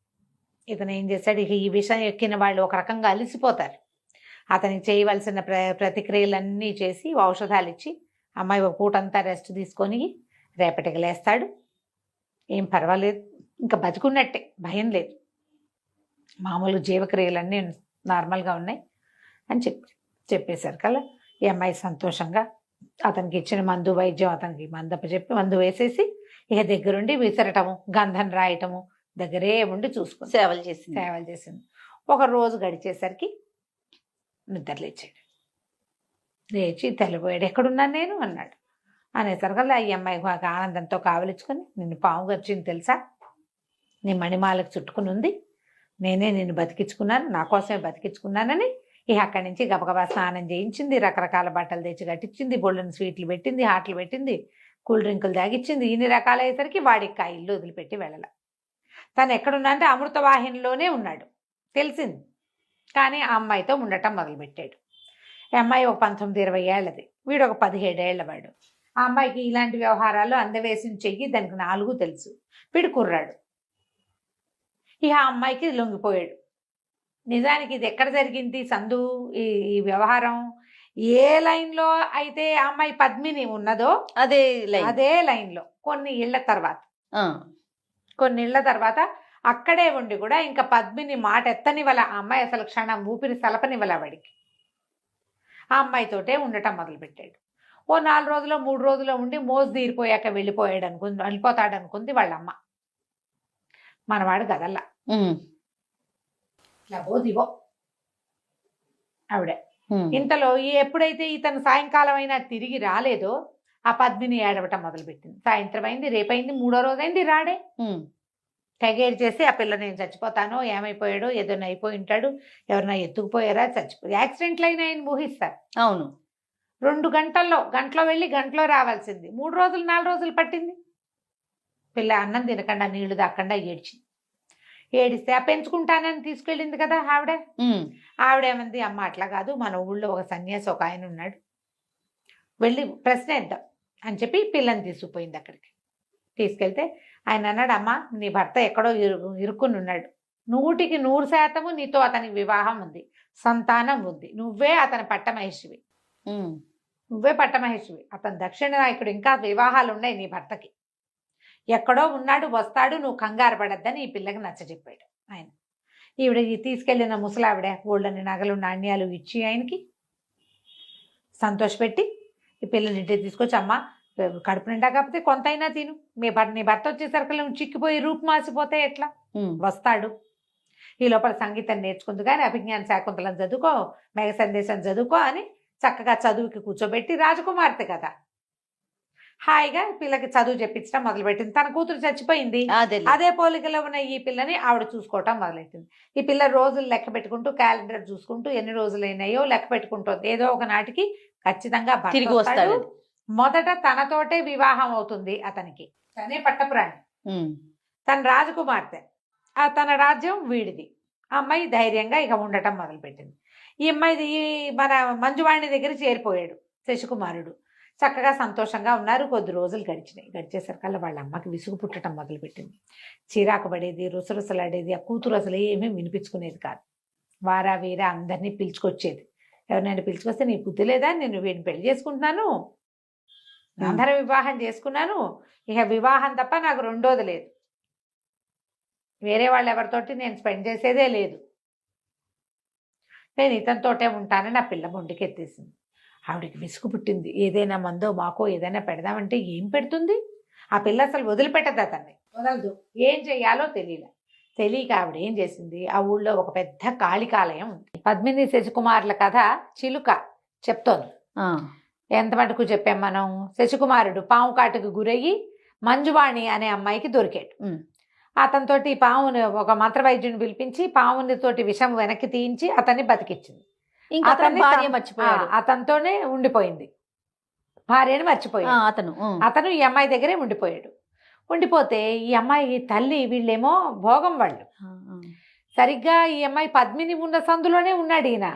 ఇతను ఏం చేశాడు, ఇక ఈ విషం ఎక్కిన వాళ్ళు ఒక రకంగా అలిసిపోతారు. అతనికి చేయవలసిన ప్రతిక్రియలన్నీ చేసి ఔషధాలు ఇచ్చి అమ్మాయి ఒక పూటంతా రెస్ట్ తీసుకొని రేపటికి లేస్తాడు, ఏం పర్వాలేదు, ఇంకా బతుకున్నట్టే, భయం లేదు, మామూలు జీవక్రియలన్నీ నార్మల్గా ఉన్నాయి అని చెప్పేశారు కదా. ఈ అమ్మాయి సంతోషంగా అతనికి ఇచ్చిన మందు వైద్యం అతనికి చెప్పి మందు వేసేసి ఇక దగ్గరుండి విసరటము, గంధం రాయటము, దగ్గరే ఉండి చూసుకుని సేవలు చేసింది. ఒక రోజు గడిచేసరికి నిద్ర లేచి తెల్లబోయాడు. ఎక్కడున్నాను నేను అన్నాడు. అనేసరికల్లా ఈ అమ్మాయి ఆనందంతో కావలించుకొని, నిన్ను పాము గరిచింది తెలుసా, నీ మణిమాలకు చుట్టుకుని ఉంది, నేనే నిన్ను బతికించుకున్నాను, నా కోసమే బతికించుకున్నానని ఇక అక్కడి నుంచి గబగబా స్నానం చేయించింది, రకరకాల బట్టలు తెచ్చి కట్టించింది, బొళ్ళని స్వీట్లు పెట్టింది, హాట్లు పెట్టింది, కూల్ డ్రింకులు తాగిచ్చింది. ఇన్ని రకాలయ్యేసరికి వాడికి ఆ ఇల్లు వదిలిపెట్టి వెళ్ళాల. తను ఎక్కడున్నా అంటే అమృతవాహినిలోనే ఉన్నాడు తెలిసింది. కానీ ఆ అమ్మాయితో ఉండటం మొదలుపెట్టాడు. ఈ అమ్మాయి ఒక 19-20 ఏళ్ళది, వీడు ఒక 17 ఏళ్ల వాడు. ఆ అమ్మాయికి ఇలాంటి వ్యవహారాల్లో అందవేసిన చెయ్యి, దానికి 4 తెలుసు. వీడు కుర్రాడు. ఇక ఆ అమ్మాయికి లొంగిపోయాడు. నిజానికి ఇది ఎక్కడ జరిగింది సందు ఈ వ్యవహారం? ఏ లైన్లో అయితే ఆ అమ్మాయి పద్మిని ఉన్నదో అదే లైన్లో కొన్ని ఇళ్ల తర్వాత అక్కడే ఉండి కూడా ఇంకా పద్మిని మాట ఎత్తనివల ఆ అమ్మాయి అసలు క్షణం ఊపిరి సలపనివల వాడికి. ఆ అమ్మాయితోటే ఉండటం మొదలుపెట్టాడు. ఓ 4 రోజులు 3 రోజులు ఉండి మోజు తీరిపోయాక వెళ్ళిపోతాడు అనుకుంది వాళ్ళమ్మ. మనవాడు గదల్లా దివో ఆవిడే. ఇంతలో ఎప్పుడైతే ఇతను సాయంకాలం అయినా తిరిగి రాలేదో ఆ పద్మిని ఏడవటం మొదలుపెట్టింది. సాయంత్రం అయింది, రేపైంది, 3వ రోజు అయింది, రాడే. తెగేరు చేసి ఆ పిల్ల నేను చచ్చిపోతానో, ఏమైపోయాడో, ఏదైనా అయిపోయి ఉంటాడు, ఎవరైనా ఎత్తుకుపోయారా, యాక్సిడెంట్లు అయినా ఆయన ఊహిస్తారు. అవును. 2 గంటలో వెళ్ళి గంటలో రావాల్సింది 3 రోజులు 4 రోజులు పట్టింది. పిల్ల అన్నం తినకుండా నీళ్లు దాక్కుండా ఏడిస్తే ఆ పెంచుకుంటానని తీసుకెళ్ళింది కదా ఆవిడేమంది, అమ్మ అట్లా కాదు, మన ఊళ్ళో ఒక సన్యాసి ఒక ఆయన ఉన్నాడు, వెళ్ళి ప్రశ్న వేద్దాం అని చెప్పి పిల్లని తీసుకుపోయింది. అక్కడికి తీసుకెళ్తే ఆయన అన్నాడు, అమ్మ నీ భర్త ఎక్కడో ఇరుక్కుని ఉన్నాడు, 100% నీతో అతనికి వివాహం ఉంది, సంతానం ఉంది, నువ్వే అతని పట్టమహేషివి, అతని దక్షిణ నాయకుడు, ఇంకా వివాహాలు ఉన్నాయి నీ భర్తకి, ఎక్కడో ఉన్నాడు, వస్తాడు, నువ్వు కంగారు పడద్దని ఈ పిల్లకి నచ్చజెప్పాడు ఆయన. ఈవిడ తీసుకెళ్లిన ముసలావిడ ఓళ్ళని నగలు నాణ్యాలు ఇచ్చి ఆయనకి సంతోషపెట్టి ఈ పిల్లని ఇంటికి తీసుకొచ్చి, అమ్మ కడుపు నిండా కాకపోతే కొంతైనా తిను, నీ భర్త వచ్చేసరికి నువ్వు చిక్కిపోయి రూపు మాసిపోతే ఎట్లా, వస్తాడు, ఈ లోపల సంగీతం నేర్చుకుంది కానీ అభిజ్ఞాన శాకుంతలం చదువుకో, మేఘ సందేశం చదువుకో అని చక్కగా చదువుకి కూర్చోబెట్టి, రాజకుమార్తె కదా హాయిగా పిల్లకి చదువు చెప్పించడం మొదలుపెట్టింది. తన కూతురు చచ్చిపోయింది, అదే పోలికలో ఉన్న ఈ పిల్లని ఆవిడ చూసుకోవటం మొదలెట్టింది. ఈ పిల్ల రోజులు లెక్క పెట్టుకుంటూ, క్యాలెండర్ చూసుకుంటూ ఎన్ని రోజులు అయినాయో లెక్క పెట్టుకుంటుంది. ఏదో ఒక నాటికి ఖచ్చితంగా తిరిగి వస్తాడు. మొదట తనతోటే వివాహం అవుతుంది అతనికి, తనే పట్టపురాణి, తన రాజకుమార్తె, తన రాజ్యం వీడిది. ఆ అమ్మాయి ధైర్యంగా ఇక ఉండటం మొదలుపెట్టింది. ఈ అమ్మాయి మన మంజువాణి దగ్గర చేరిపోయాడు శశికుమారుడు. చక్కగా సంతోషంగా ఉన్నారు. కొద్ది రోజులు గడిచేసరికల్లా వాళ్ళ అమ్మకి విసుగు పుట్టడం మొదలుపెట్టింది. చిరాకు పడేది, రుసరుసలాడేది. ఆ కూతురు అసలు ఏమీ వినిపించుకునేది కాదు. వారా వీరా అందరినీ పిలుచుకొచ్చేది. ఎవరినైనా పిలుచుకొస్తే నీ బుద్ధి లేదా, నేను వీడిని పెళ్లి చేసుకుంటున్నాను, గాంధర్వ వివాహం చేసుకున్నాను, ఇక వివాహం తప్ప నాకు రెండోది లేదు, వేరే వాళ్ళు ఎవరితోటి నేను స్పెండ్ చేసేదే లేదు, నేను ఇతనితోటే ఉంటానని ఆ పిల్ల మొండికెత్తేసింది. ఆవిడకి విసుగు పుట్టింది. ఏదైనా మందో మాకో ఏదైనా పెడదామంటే ఏం పెడుతుంది ఆ పిల్ల, అసలు వదిలిపెట్టదు, అతన్ని వదలదు. ఏం చెయ్యాలో తెలియక ఆవిడ ఏం చేసింది, ఆ ఊళ్ళో ఒక పెద్ద కాళికాలయం ఉంది. పద్మిని శశికుమారుల కథ చిలుక చెప్తోంది. ఎంత మటుకు చెప్పాం మనం, శశికుమారుడు పాము కాటుకు గురయ్యి మంజువాణి అనే అమ్మాయికి దొరికాడు. అతనితోటి పాముని ఒక మంత్రవైద్యుని పిలిపించి పామునితోటి విషం వెనక్కి తీయించి అతన్ని బతికిచ్చింది. అతనితోనే ఉండిపోయింది, భార్యని మర్చిపోయింది. అతను ఈ అమ్మాయి దగ్గరే ఉండిపోతే ఈ అమ్మాయి తల్లి, వీళ్ళేమో భోగం వాళ్ళు, సరిగ్గా ఈ అమ్మాయి పద్మిని ఉన్న సందులోనే ఉన్నాడు ఈయన.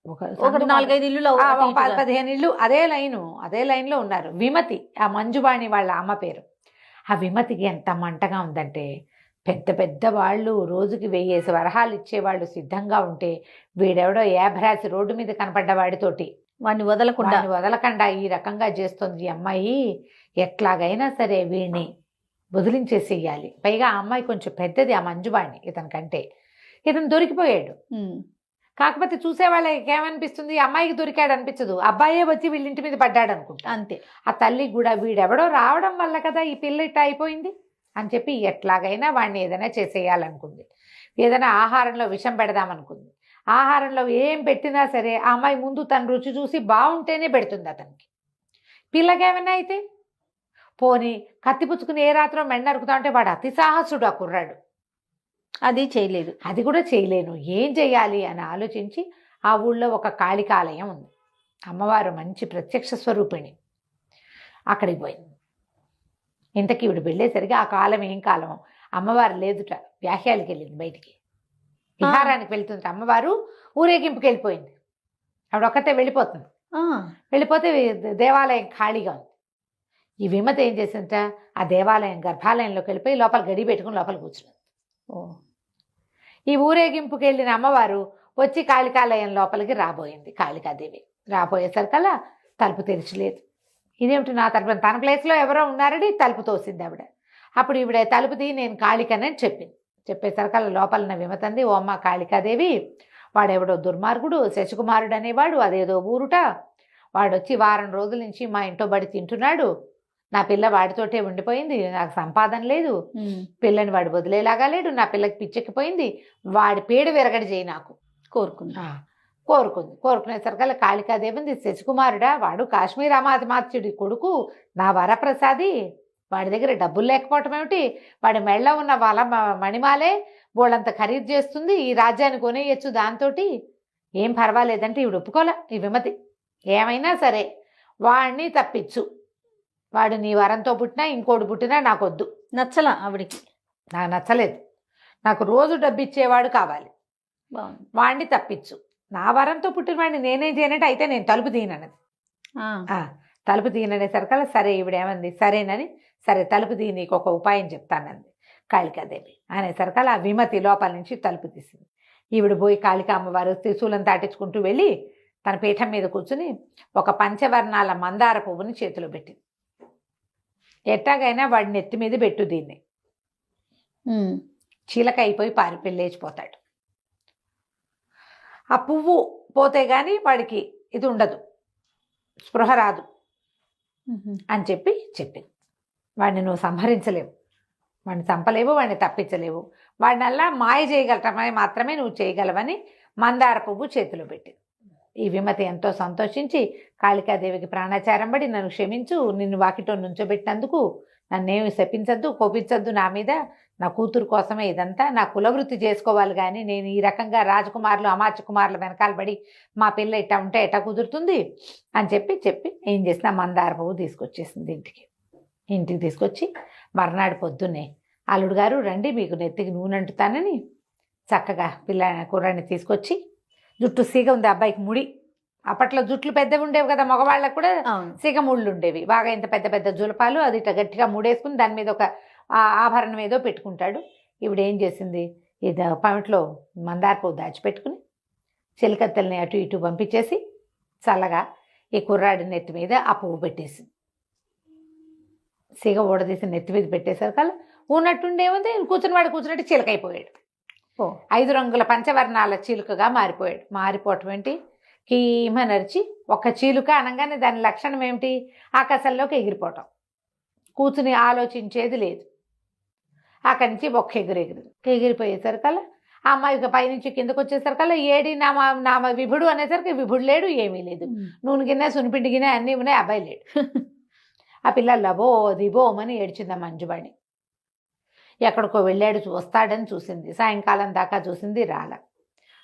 ఒక 4-5 ఇల్లు 15 ఇల్లు అదే లైన్లో ఉన్నారు. విమతి ఆ మంజువాణి వాళ్ళ అమ్మ పేరు. ఆ విమతికి ఎంత మంటగా ఉందంటే, పెద్ద వాళ్ళు రోజుకి 1000 వరహాలు ఇచ్చేవాళ్ళు సిద్ధంగా ఉంటే, వీడెవడో ఏభరాసి రోడ్డు మీద కనపడ్డ వాడితోటి వాడిని వదలకుండా ఈ రకంగా చేస్తుంది ఈ అమ్మాయి. ఎట్లాగైనా సరే వీడిని వదిలించేసేయాలి. పైగా ఆ అమ్మాయి కొంచెం పెద్దది, ఆ మంజువాణి ఇతనికంటే. ఇతను దొరికిపోయాడు. కాకపోతే చూసే వాళ్ళకి ఏమనిపిస్తుంది, అమ్మాయికి దొరికాడు అనిపించదు, అబ్బాయే వచ్చి వీళ్ళింటి మీద పడ్డాడు అనుకుంటా. అంతే. ఆ తల్లికి కూడా వీడెవడో రావడం వల్ల కదా ఈ పిల్ల ఇట్ట అయిపోయింది అని చెప్పి ఎట్లాగైనా వాడిని ఏదైనా చేసేయాలనుకుంది. ఏదైనా ఆహారంలో విషం పెడదామనుకుంది. ఆహారంలో ఏం పెట్టినా సరే ఆ అమ్మాయి ముందు తన రుచి చూసి బాగుంటేనే పెడుతుంది అతనికి. పిల్లకేమైనా అయితే పోనీ కత్తి పుచ్చుకుని ఏ రాత్రో మెండ నరుకుతా ఉంటే వాడు అతి సాహసుడు ఆ కుర్రాడు. అది చేయలేదు. అది కూడా చేయలేను, ఏం చెయ్యాలి అని ఆలోచించి ఆ ఊళ్ళో ఒక కాళికాలయం ఉంది, అమ్మవారు మంచి ప్రత్యక్ష స్వరూపిణి, అక్కడికి పోయింది. ఇంతకీ ఇవిడు వెళ్ళేసరికి ఆ కాలం ఏం కాలం, అమ్మవారు లేదుట, వ్యాహ్యాలకి వెళ్ళింది, బయటికి విహారానికి వెళ్తుంది. అమ్మవారు ఊరేగింపుకి వెళ్ళిపోయింది. ఆవిడ ఒక్కతే వెళ్ళిపోతుంది. వెళ్ళిపోతే దేవాలయం ఖాళీగా ఉంది. ఈ విమత ఏం చేసింట, ఆ దేవాలయం గర్భాలయంలోకి వెళ్ళిపోయి లోపల గడి పెట్టుకుని లోపల కూర్చుంది. ఈ ఊరేగింపుకి వెళ్ళిన అమ్మవారు వచ్చి కాళికాలయం లోపలికి రాబోయింది. కాళికాదేవి రాబోయేసరికల్లా తలుపు తెరిచలేదు. ఇదేమిటి నా తలుపు, తన ప్లేస్లో ఎవరో ఉన్నారని తలుపు తోసింది ఆవిడ. అప్పుడు ఈవిడ తలుపు తీయి నేను కాళికనని చెప్పింది. చెప్పేసరికల్లా లోపలన్న విమతంది, ఓ అమ్మ కాళికాదేవి, వాడెవడో దుర్మార్గుడు శశికుమారుడు అనేవాడు, అదేదో ఊరుట, వాడొచ్చి వారం రోజుల నుంచి మా ఇంట్లో బడి తింటున్నాడు, నా పిల్ల వాడితోటే ఉండిపోయింది, నాకు సంపాదన లేదు, పిల్లని వాడు వదిలేలాగా లేడు, నా పిల్లకి పిచ్చెక్కిపోయింది, వాడి పేడ విరగడి చేయి నాకు కోరుకునేసరికల్లా కాళికాదేవింది, శశికుమారుడా, వాడు కాశ్మీర్ అమాత్యుడి కొడుకు, నా వరప్రసాది, వాడి దగ్గర డబ్బులు లేకపోవటం ఏమిటి, వాడి మెళ్ళ ఉన్న వాళ్ళ మణిమాలే బోళ్ళంత ఖరీదు చేస్తుంది, ఈ రాజ్యాన్ని కొనేయచ్చు దాంతో, ఏం పర్వాలేదంటే ఈవిడ ఒప్పుకోలే. ఈ విమతి ఏమైనా సరే వాడిని తప్పించు, వాడు నీ వరంతో పుట్టినా ఇంకోటి పుట్టినా నాకొద్దు, నచ్చలా ఆవిడికి, నాకు నచ్చలేదు, నాకు రోజు డబ్బు ఇచ్చేవాడు కావాలి, వాడిని తప్పించు, నా వరంతో పుట్టిన వాడిని నేనేం చేయనంటే అయితే నేను తలుపు తీయనన్నది. తలుపు తీయననేసరికల్లా సరే ఈవిడేమంది, సరేనని, సరే తలుపు తీయి నీకు ఒక ఉపాయం చెప్తానంది కాళికాదేవి అనేసరికల్లా ఆ విమతి లోపల నుంచి తలుపు తీసింది. ఈవిడ పోయి కాళికా అమ్మవారు త్రిశూలం దాటించుకుంటూ వెళ్ళి తన పీఠం మీద కూర్చుని ఒక పంచవర్ణాల మందార పువ్వుని చేతిలో పెట్టింది. ఎట్టాగైనా వాడిని ఎత్తి మీద పెట్టు, దీన్ని చీలక అయిపోయి లేచిపోతాడు, ఆ పువ్వు పోతే గాని వాడికి ఇది ఉండదు, స్పృహ రాదు అని చెప్పింది. వాడిని నువ్వు సంహరించలేవు, వాడిని చంపలేవు, వాడిని తప్పించలేవు, వాడినల్లా మాయ చేయగలటమే మాత్రమే నువ్వు చేయగలవని మందార పువ్వు చేతిలో పెట్టింది. ఈ విమతి ఎంతో సంతోషించి కాళికాదేవికి ప్రాణాచారం పడి, నన్ను క్షమించు, నిన్ను వాకిటో నుంచోబెట్టినందుకు నన్నేమి శపించద్దు, కోపించద్దు నా మీద, నా కూతురు కోసమే ఇదంతా, నా కులవృత్తి చేసుకోవాలి, కానీ నేను ఈ రకంగా రాజకుమారులు అమాత్య కుమారుల వెనకాల పడి మా పిల్ల ఇట్టా ఉంటే ఎట్టా కుదురుతుంది అని చెప్పి ఏం చేసిన మందార పువ్వు తీసుకొచ్చేసింది ఇంటికి తీసుకొచ్చి మర్నాడు పొద్దున్నే అల్లుడు గారు రండి మీకు నెత్తికి నూనె అంటుతానని చక్కగా కుర్రాన్ని తీసుకొచ్చి, జుట్టు సీగ ఉంది అబ్బాయికి, ముడి అప్పట్లో జుట్లు పెద్దవి ఉండేవి కదా, మగవాళ్ళకు కూడా సీగ ముళ్ళు ఉండేవి బాగా, ఇంత పెద్ద పెద్ద జులపాలు, అది ఇట్లా గట్టిగా ముడేసుకుని దాని మీద ఒక ఆభరణం ఏదో పెట్టుకుంటాడు. ఇవిడ ఏం చేసింది, ఇది పమిట్లో మందార పువ్వు దాచిపెట్టుకుని చెలికత్తెల్ని అటు ఇటు పంపించేసి చల్లగా ఈ కుర్రాడి నెత్తి మీద ఆ పువ్వు పెట్టేసింది. సిగ ఊడదీసి నెత్తి మీద పెట్టేసరికల్లా ఉన్నట్టుండేముంది, కూర్చున్నట్టు చిలకైపోయాడు. 5 రంగుల పంచవర్ణాల చీలుకగా మారిపోయాడు. మారిపోవటం ఏంటి, కీమ నరిచి ఒక చీలుక అనగానే దాని లక్షణం ఏమిటి, ఆకాశంలోకి ఎగిరిపోవటం, కూర్చుని ఆలోచించేది లేదు. అక్కడి నుంచి ఒక్క ఎగిరిపోయేసరికల్లా ఆ అమ్మాయి పైనుంచి కిందకు వచ్చేసరికల్లా ఏడి నామ విభుడు అనేసరికి విభుడు లేడు, ఏమీ లేదు, నూనె గిన్నె సునిపిండి గిన్నె అన్నీ ఉన్నాయి, అబ్బాయి లేడు. ఆ పిల్ల లబో దిబోమని ఏడ్చింది మంజువాణి. ఎక్కడికో వెళ్ళాడు, వస్తాడని చూసింది, సాయంకాలం దాకా చూసింది,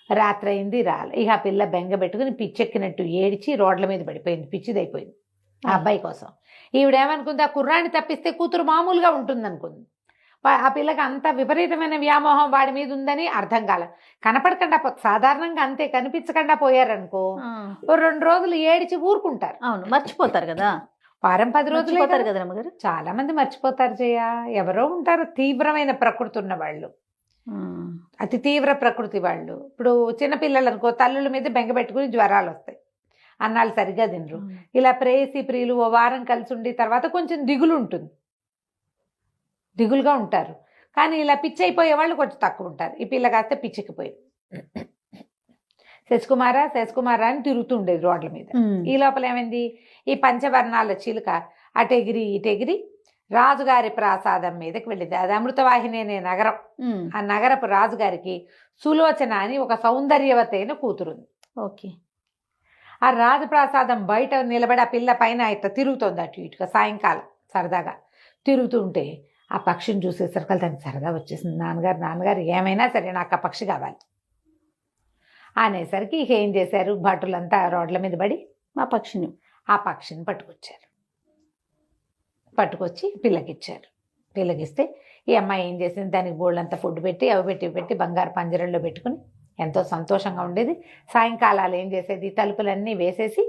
రాత్రి అయింది, ఇక ఆ పిల్ల బెంగ పెట్టుకుని పిచ్చెక్కినట్టు ఏడిచి రోడ్ల మీద పడిపోయింది, పిచ్చిదైపోయింది ఆ అబ్బాయి కోసం. ఈవిడేమనుకుంది, ఆ కుర్రాన్ని తప్పిస్తే కూతురు మామూలుగా ఉంటుంది అనుకుంది. ఆ పిల్లకి అంత విపరీతమైన వ్యామోహం వాడి మీద ఉందని అర్థం కాల. కనపడకుండా సాధారణంగా అంతే, కనిపించకుండా పోయారనుకో 2 రోజులు ఏడిచి ఊరుకుంటారు. అవును, మర్చిపోతారు కదా, వారం 10 రోజులు పోతారు కదా అమ్మగారు. చాలా మంది మర్చిపోతారు జయ, ఎవరో ఉంటారు తీవ్రమైన ప్రకృతి ఉన్న వాళ్ళు, అతి తీవ్ర ప్రకృతి వాళ్ళు. ఇప్పుడు చిన్నపిల్లలు అనుకో, తల్లుల మీద బెంగ పెట్టుకుని జ్వరాలు వస్తాయి, అన్నాళ్ళు సరిగ్గా తినరు. ఇలా ప్రేయసి ప్రియులు ఓ వారం కలిసి ఉండి తర్వాత కొంచెం దిగులు ఉంటుంది, దిగులుగా ఉంటారు. కానీ ఇలా పిచ్చి అయిపోయే వాళ్ళు కొంచెం తక్కువ ఉంటారు. ఈ పిల్ల కాస్తే పిచ్చికిపోయింది. శశికుమారా అని తిరుగుతూ ఉండేది రోడ్ల మీద. ఈ లోపల ఏమైంది, ఈ పంచవర్ణాల చిలుక అటెగిరి ఇటెగిరి రాజుగారి ప్రాసాదం మీదకి వెళ్ళింది. అది అమృతవాహిని అనే నగరం. ఆ నగరపు రాజుగారికి సులోచన అని ఒక సౌందర్యవతైన కూతురుంది. ఓకే. ఆ రాజప్రాసాదం బయట నిలబడి ఆ పిల్ల పైన ఇట్లా తిరుగుతోంది అటు ఇటుగా. సాయంకాలం సరదాగా తిరుగుతూ ఉంటే ఆ పక్షిని చూసేసరికి దానికి సరదా వచ్చేసింది. నాన్నగారు ఏమైనా సరే నాకు ఆ పక్షి కావాలి అనేసరికి ఇక ఏం చేశారు, భటులంతా రోడ్ల మీద పడి ఆ పక్షిని పట్టుకొచ్చి పిల్లకిచ్చారు. పిల్లకిస్తే ఈ అమ్మాయి ఏం చేసింది, దానికి బోళ్ళంతా ఫుడ్ పెట్టి అవి పెట్టి బంగారు పంజరంలో పెట్టుకుని ఎంతో సంతోషంగా ఉండేది. సాయంకాలాలు ఏం చేసేది, తలుపులన్నీ వేసేసి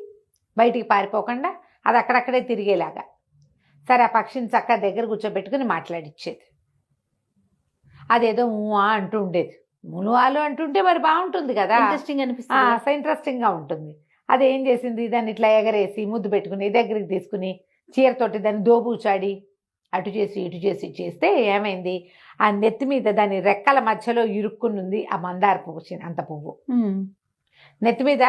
బయటికి పారిపోకుండా అది అక్కడక్కడే తిరిగేలాగా సరే ఆ పక్షిని చక్కగా దగ్గర కూర్చోబెట్టుకుని మాట్లాడిచ్చేది. అదేదో ఊహా అంటూ ఉండేది. మునువాలు అంటుంటే మరి బాగుంటుంది కదా, ఇంట్రెస్టింగ్ అనిపిస్తుంది, ఇంట్రెస్టింగ్గా ఉంటుంది. అది ఏం చేసింది, దాన్ని ఇట్లా ఎగరేసి ముద్దు పెట్టుకుని దగ్గరికి తీసుకుని చీరతోటి దాన్ని దోబూచాడి అటు చేసి ఇటు చేసి చేస్తే ఏమైంది, ఆ నెత్తి మీద దాని రెక్కల మధ్యలో ఇరుక్కునుంది ఆ మందార పువ్వు, అంత పువ్వు నెత్తి మీద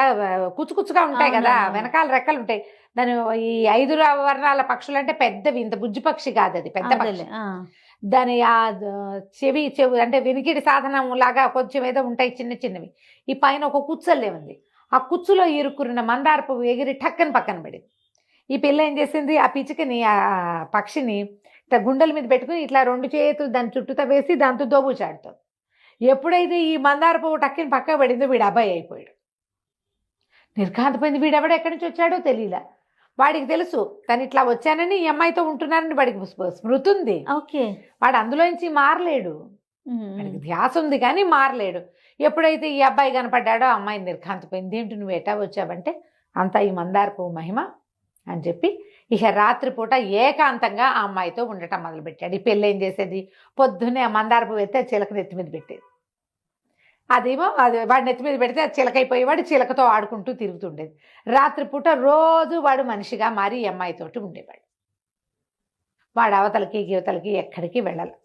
కుచ్చుకుచ్చుగా ఉంటాయి కదా, వెనకాల రెక్కలు ఉంటాయి. దాని ఈ 5 వర్ణాల పక్షులు అంటే పెద్దవి, ఇంత బుజ్జి పక్షి కాదు అది, పెద్ద పక్షి. దాని ఆ చెవి అంటే వినికిడి సాధనం లాగా కొంచెం ఏదో ఉంటాయి చిన్నవి. ఈ పైన ఒక కుచ్చల్లే ఉంది. ఆ కుచ్చులో ఇరుక్కున్న మందార పువ్వు ఎగిరి టక్కని పక్కన పడింది. ఈ పిల్ల ఏం చేసింది, ఆ పిచ్చికని ఆ పక్షిని ఇట్లా గుండెల మీద పెట్టుకుని ఇట్లా 2 చేతులు దాని చుట్టూతో వేసి దాంతో దోబూచాడుతాం. ఎప్పుడైతే ఈ మందార పువ్వు టక్కని పక్క పడిందో వీడు అబ్బాయి అయిపోయాడు. నిర్ఘాంతపోయింది. వీడెవడో ఎక్కడి నుంచి వచ్చాడో తెలియలే. వాడికి తెలుసు తను ఇట్లా వచ్చానని ఈ అమ్మాయితో ఉంటున్నానని వాడికి స్మృతి ఉంది. ఓకే. వాడు అందులోంచి మారలేడు, వాడికి ధ్యాస ఉంది కానీ మారలేడు. ఎప్పుడైతే ఈ అబ్బాయి కనపడ్డాడో అమ్మాయి నిర్ఘాంతపోయింది. ఏంటి నువ్వు ఎటా వచ్చావంటే అంతా ఈ మందార పువ్వు మహిమ అని చెప్పి ఇక రాత్రిపూట ఏకాంతంగా ఆ అమ్మాయితో ఉండటం మొదలుపెట్టాడు. ఈ పెళ్ళి ఏం చేసేది, పొద్దున్నే ఆ మందార పువ్వు ఎత్తే చిలక నెత్తి మీద పెట్టేది. అదేమో అది వాడి నెత్తి మీద పెడితే అది చిలకైపోయేవాడు, చిలకతో ఆడుకుంటూ తిరుగుతుండేది. రాత్రిపూట రోజు వాడు మనిషిగా మారి ఈ అమ్మాయితోటి ఉండేవాడు. వాడు అవతలకి యువతలకి ఎక్కడికి వెళ్ళాలి,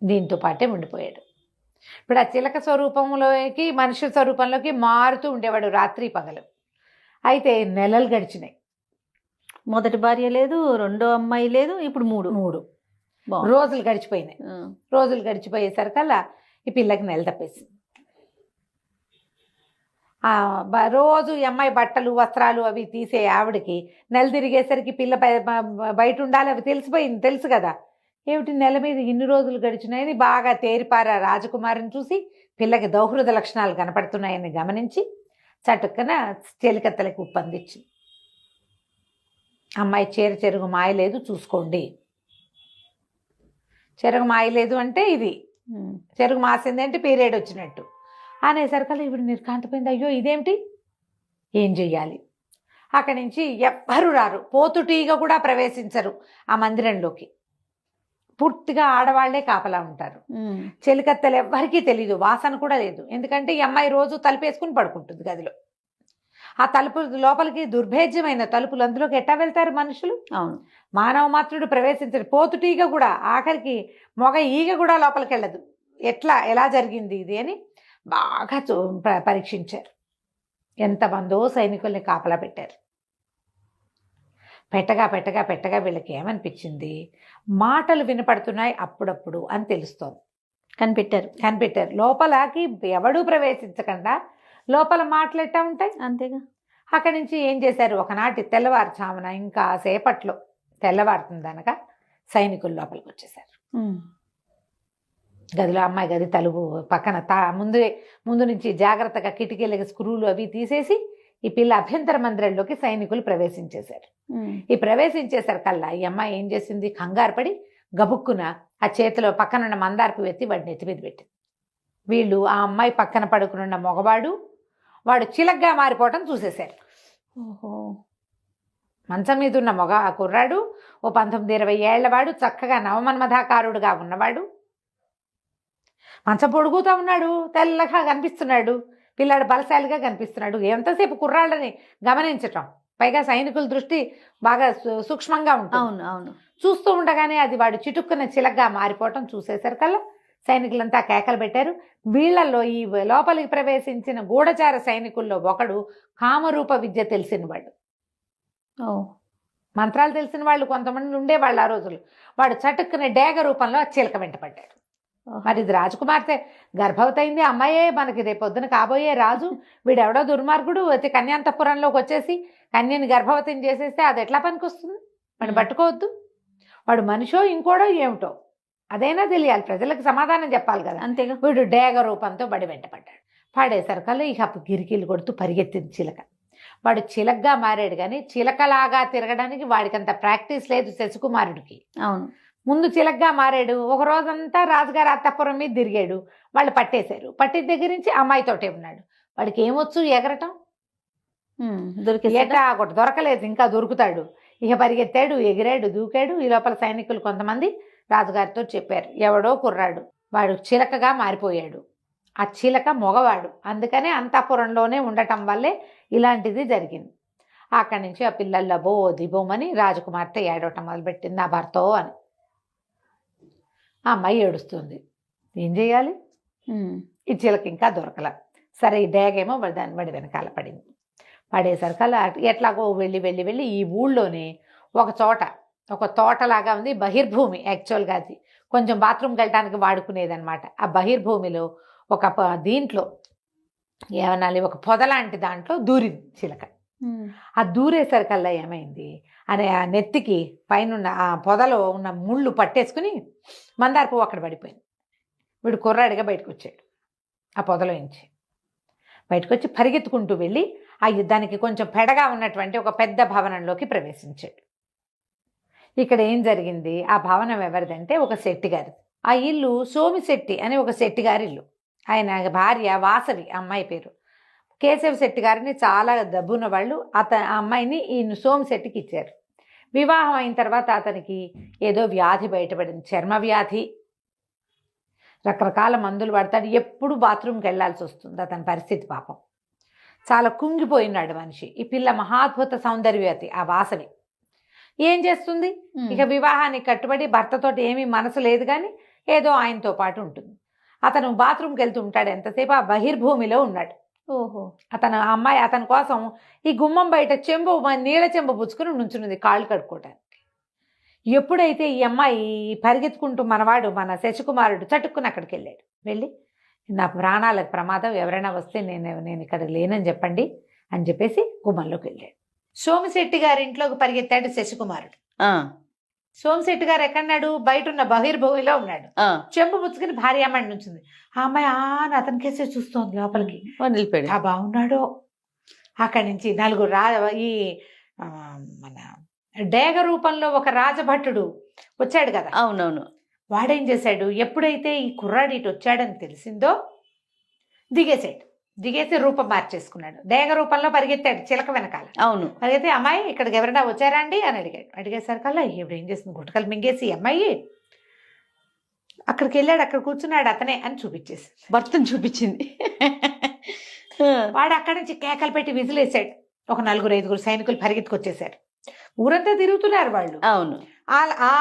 దీంతో పాటే ఉండిపోయాడు. ఇప్పుడు ఆ చిలక స్వరూపంలోకి మనిషి స్వరూపంలోకి మారుతూ ఉండేవాడు రాత్రి పగలు. అయితే నెలలు గడిచినాయి. మొదటి భార్య లేదు, రెండో అమ్మాయి లేదు, ఇప్పుడు మూడు రోజులు గడిచిపోయినాయి. రోజులు గడిచిపోయేసరికల్లా ఈ పిల్లకి నెల తప్పేసింది. రోజు ఈ అమ్మాయి బట్టలు వస్త్రాలు అవి తీసే ఆవిడకి నెల తిరిగేసరికి పిల్ల బయట ఉండాలి, అవి తెలుసు కదా. ఏమిటి నెల మీద ఇన్ని రోజులు గడిచినాయని బాగా తేరిపారా రాజకుమారిని చూసి పిల్లకి దౌహృద లక్షణాలు కనపడుతున్నాయని గమనించి చటుక్కన చెలికత్తలకి ఉప్పందించింది. అమ్మాయి చెరుగు మాయలేదు చూసుకోండి. చెరుగు మాయలేదు అంటే ఇది, చెరుగు మాసింది అంటే పీరియడ్ వచ్చినట్టు అనేసరికల్లా ఇప్పుడు నిర్ఘాంతపోయింది. అయ్యో ఇదేమిటి, ఏం చెయ్యాలి? అక్కడి నుంచి ఎవ్వరు రారు, పోతుటీగ కూడా ప్రవేశించరు ఆ మందిరంలోకి. పూర్తిగా ఆడవాళ్లే కాపలా ఉంటారు. చెలికత్తెలు ఎవ్వరికీ తెలీదు, వాసన కూడా లేదు. ఎందుకంటే ఈ అమ్మాయి రోజు తలుపేసుకుని పడుకుంటుంది గదిలో. ఆ తలుపు లోపలికి దుర్భేద్యమైన తలుపులు, అందులోకి ఎట్టా వెళ్తారు మనుషులు? అవును, మానవ మాత్రుడు ప్రవేశించడు. పోతుటీగ కూడా, ఆఖరికి మొగ ఈగ కూడా లోపలికి వెళ్ళదు. ఎలా జరిగింది ఇది అని బాగా పరీక్షించారు. ఎంతమందో సైనికుల్ని కాపలా పెట్టారు. పెట్టగా వీళ్ళకి ఏమనిపించింది, మాటలు వినపడుతున్నాయి అప్పుడప్పుడు అని తెలుస్తోంది. కనిపెట్టారు. లోపలకి ఎవడూ ప్రవేశించకుండా లోపల మాటలు ఎట్టా ఉంటాయి, అంతేగా. అక్కడి నుంచి ఏం చేశారు, ఒకనాటి తెల్లవారుచామున ఇంకా సేపట్లో తెల్లవారుతుందనగా సైనికులు లోపలికి వచ్చేసారు. గదిలో అమ్మాయి గది తలుపు పక్కన ముందు నుంచి జాగ్రత్తగా కిటికీలకి స్క్రూలు అవి తీసేసి ఈ పిల్ల అభ్యంతర మందిరంలోకి సైనికులు ప్రవేశించేశారు. ఈ ప్రవేశించేసరికల్లా ఈ అమ్మాయి ఏం చేసింది, కంగారు పడి గబుక్కున ఆ చేతిలో పక్కనున్న మందారపు ఎత్తి వాడిని ఎత్తి మీద పెట్టింది. వీళ్ళు ఆ అమ్మాయి పక్కన పడుకున్న మగవాడు వాడు చిలగ్గా మారిపోవటం చూసేశారు. ఓహో, మంచం మీద ఉన్న ఆ కుర్రాడు ఓ 19-20 ఏళ్లవాడు, చక్కగా నవమన్మధాకారుడుగా ఉన్నవాడు, మంచం పొడుగుతూ ఉన్నాడు, తెల్లగా కనిపిస్తున్నాడు. పిల్లాడు బలశాలిగా కనిపిస్తున్నాడు. ఎంతసేపు కుర్రాళ్ళని గమనించటం, పైగా సైనికుల దృష్టి బాగా సూక్ష్మంగా ఉంటుంది. అవును. చూస్తూ ఉండగానే అది వాడు చిటుక్కున చిలగ్గా మారిపోవటం చూసేసరికల్లా సైనికులంతా కేకలు పెట్టారు. వీళ్ళల్లో ఈ లోపలికి ప్రవేశించిన గూఢచార సైనికుల్లో ఒకడు కామరూప విద్య తెలిసిన వాడు, మంత్రాలు తెలిసిన వాళ్ళు కొంతమంది ఉండేవాళ్ళు ఆ రోజులు. వాడు చటుక్కునే డేగ రూపంలో ఆ చిలక వెంట పడ్డాడు. మరి ఇది రాజకుమార్తె గర్భవతి అయింది, అమ్మాయే మనకి రేపొద్దున కాబోయే రాజు, వీడెవడో దుర్మార్గుడు అయితే కన్యాంతఃపురంలోకి వచ్చేసి కన్యని గర్భవతిని చేసేస్తే అది ఎట్లా పనికొస్తుంది? వాడిని పట్టుకోవద్దు. వాడు మనిషో ఇంకోడో ఏమిటో అదైనా తెలియాలి, ప్రజలకు సమాధానం చెప్పాలి కదా. అంతేగా. వీడు డేగ రూపంతో బడి వెంట పడ్డాడు. పడేసరికల్లా ఇక గిరికీలు కొడుతూ పరిగెత్తింది చిలక. వాడు చిలకగా మారాడు, కానీ చిలకలాగా తిరగడానికి వాడికంత ప్రాక్టీస్ లేదు శశికుమారుడికి. అవును, ముందు చిలకగా మారాడు. ఒక రోజంతా రాజుగారి అత్తపురం మీద తిరిగాడు. వాళ్ళు పట్టేశారు. పట్టిన దగ్గర నుంచి అమ్మాయితోటే ఉన్నాడు. వాడికి ఏమొచ్చు? ఎగరటం. ఏటా ఒకటి దొరకలేదు, ఇంకా దొరుకుతాడు. ఇక పరిగెత్తాడు, ఎగిరాడు, దూకాడు. ఈ లోపల సైనికులు కొంతమంది రాజుగారితో చెప్పారు, ఎవడో కుర్రాడు వాడు చిలకగా మారిపోయాడు. ఆ చిలక మగవాడు, అందుకనే అంతఃపురంలోనే ఉండటం వల్లే ఇలాంటిది జరిగింది. అక్కడి నుంచి ఆ పిల్లల్లో దిబోమని రాజకుమార్తె ఏడవటం మొదలుపెట్టింది, నా భర్తో అని. ఆ అమ్మాయి ఏడుస్తుంది. ఏం చేయాలి? ఈ చిలక ఇంకా దొరకల. సరే, ఈ డేగేమో దాని వాడి వెనకాల పడింది. పడేసరికల్లా ఎట్లాగో వెళ్ళి వెళ్ళి వెళ్ళి ఈ ఊళ్ళోనే ఒక చోట, ఒక తోటలాగా ఉంది, బహిర్భూమి యాక్చువల్గా అది, కొంచెం బాత్రూమ్కి వెళ్ళడానికి వాడుకునేది అనమాట. ఆ బహిర్భూమిలో ఒక దీంట్లో ఏమనాలి, ఒక పొదలాంటి దాంట్లో దూరింది చిలక. ఆ దూరేసరికల్లా ఏమైంది అనే ఆ నెత్తికి పైన ఆ పొదలో ఉన్న ముళ్ళు పట్టేసుకుని మందార పువ్వు అక్కడ పడిపోయింది. వీడు కుర్రాడిగా బయటకు వచ్చాడు. ఆ పొదలో నుంచి బయటకు వచ్చి పరిగెత్తుకుంటూ వెళ్ళి ఆ యుద్ధానికి కొంచెం పెడగా ఉన్నటువంటి ఒక పెద్ద భవనంలోకి ప్రవేశించాడు. ఇక్కడ ఏం జరిగింది? ఆ భవనం ఎవరిదంటే ఒక శెట్టి గారిది. ఆ ఇల్లు సోమిశెట్టి అని ఒక శెట్టి గారి ఇల్లు. ఆయన భార్య వాసవి, అమ్మాయి పేరు. కేశవ శెట్టి గారిని చాలా డబ్బున్న వాళ్ళు ఆ అమ్మాయిని ఈ సోమిశెట్టికి ఇచ్చారు. వివాహం అయిన తర్వాత అతనికి ఏదో వ్యాధి బయటపడింది, చర్మ వ్యాధి. రకరకాల మందులు పడతాడు, ఎప్పుడు బాత్రూమ్కి వెళ్లాల్సి వస్తుంది. అతని పరిస్థితి పాపం చాలా కుంగిపోయినాడు మనిషి. ఈ పిల్ల మహాద్భుత సౌందర్యవతి ఆ వాసవి. ఏం చేస్తుంది? ఇక వివాహానికి కట్టుబడి భర్తతోటి ఏమీ మనసు లేదు, కానీ ఏదో ఆయనతో పాటు ఉంటుంది. అతను బాత్రూమ్కి వెళ్తూ ఉంటాడు, ఎంతసేపు ఆ బహిర్భూమిలో ఉన్నాడు. ఓహో. అతను అమ్మాయి అతని కోసం ఈ గుమ్మం బయట నీళ్ళ చెంబు పుచ్చుకుని నుంచున్నది కాళ్ళు కడుక్కోవటానికి. ఎప్పుడైతే ఈ అమ్మాయి పరిగెత్తుకుంటూ మన శశికుమారుడు చటుక్కుని అక్కడికి వెళ్ళాడు. వెళ్ళి నా ప్రాణాలకు ప్రమాదం, ఎవరైనా వస్తే నేను ఇక్కడ లేనని చెప్పండి అని చెప్పేసి గుమ్మంలోకి వెళ్ళాడు. సోమిశెట్టి గారి ఇంట్లోకి పరిగెత్తాడు శశికుమారుడు. సోమిశెట్టి గారు ఎక్కడున్నాడు? బయట ఉన్న బహిర్భూమిలో ఉన్నాడు. చెంబు పుచ్చుకుని భార్యామణి నుంచింది. ఆ అమ్మాయి అతని కేసే చూస్తోంది లోపలికి. బాగున్నాడో. అక్కడి నుంచి నలుగురు ఈ మన డేగ రూపంలో ఒక రాజభట్టుడు వచ్చాడు కదా. అవునవును. వాడేం చేశాడు? ఎప్పుడైతే ఈ కుర్రాడు ఇటు వచ్చాడని తెలిసిందో దిగేసి రూపం మార్చేసుకున్నాడు. డేగ రూపంలో పరిగెత్తాడు చిలక వెనకాల. అవును. పరిగెత్తి, అమ్మాయి ఇక్కడికి ఎవరైనా వచ్చారా అండి అని అడిగాడు. అడిగేసరికల్లా ఇప్పుడు ఏం చేస్తుంది, గుట్టకలు మింగేసి అమ్మాయి అక్కడికి వెళ్ళాడు. అక్కడ కూర్చున్నాడు, అతనే అని చూపించేసి భర్తను చూపించింది. వాడు అక్కడి నుంచి కేకలు పెట్టి విజిలేసాడు. ఒక 4-5 సైనికులు పరిగెత్తుకొచ్చేసారు. ఊరంతా తిరుగుతున్నారు వాళ్ళు. అవును. ఆ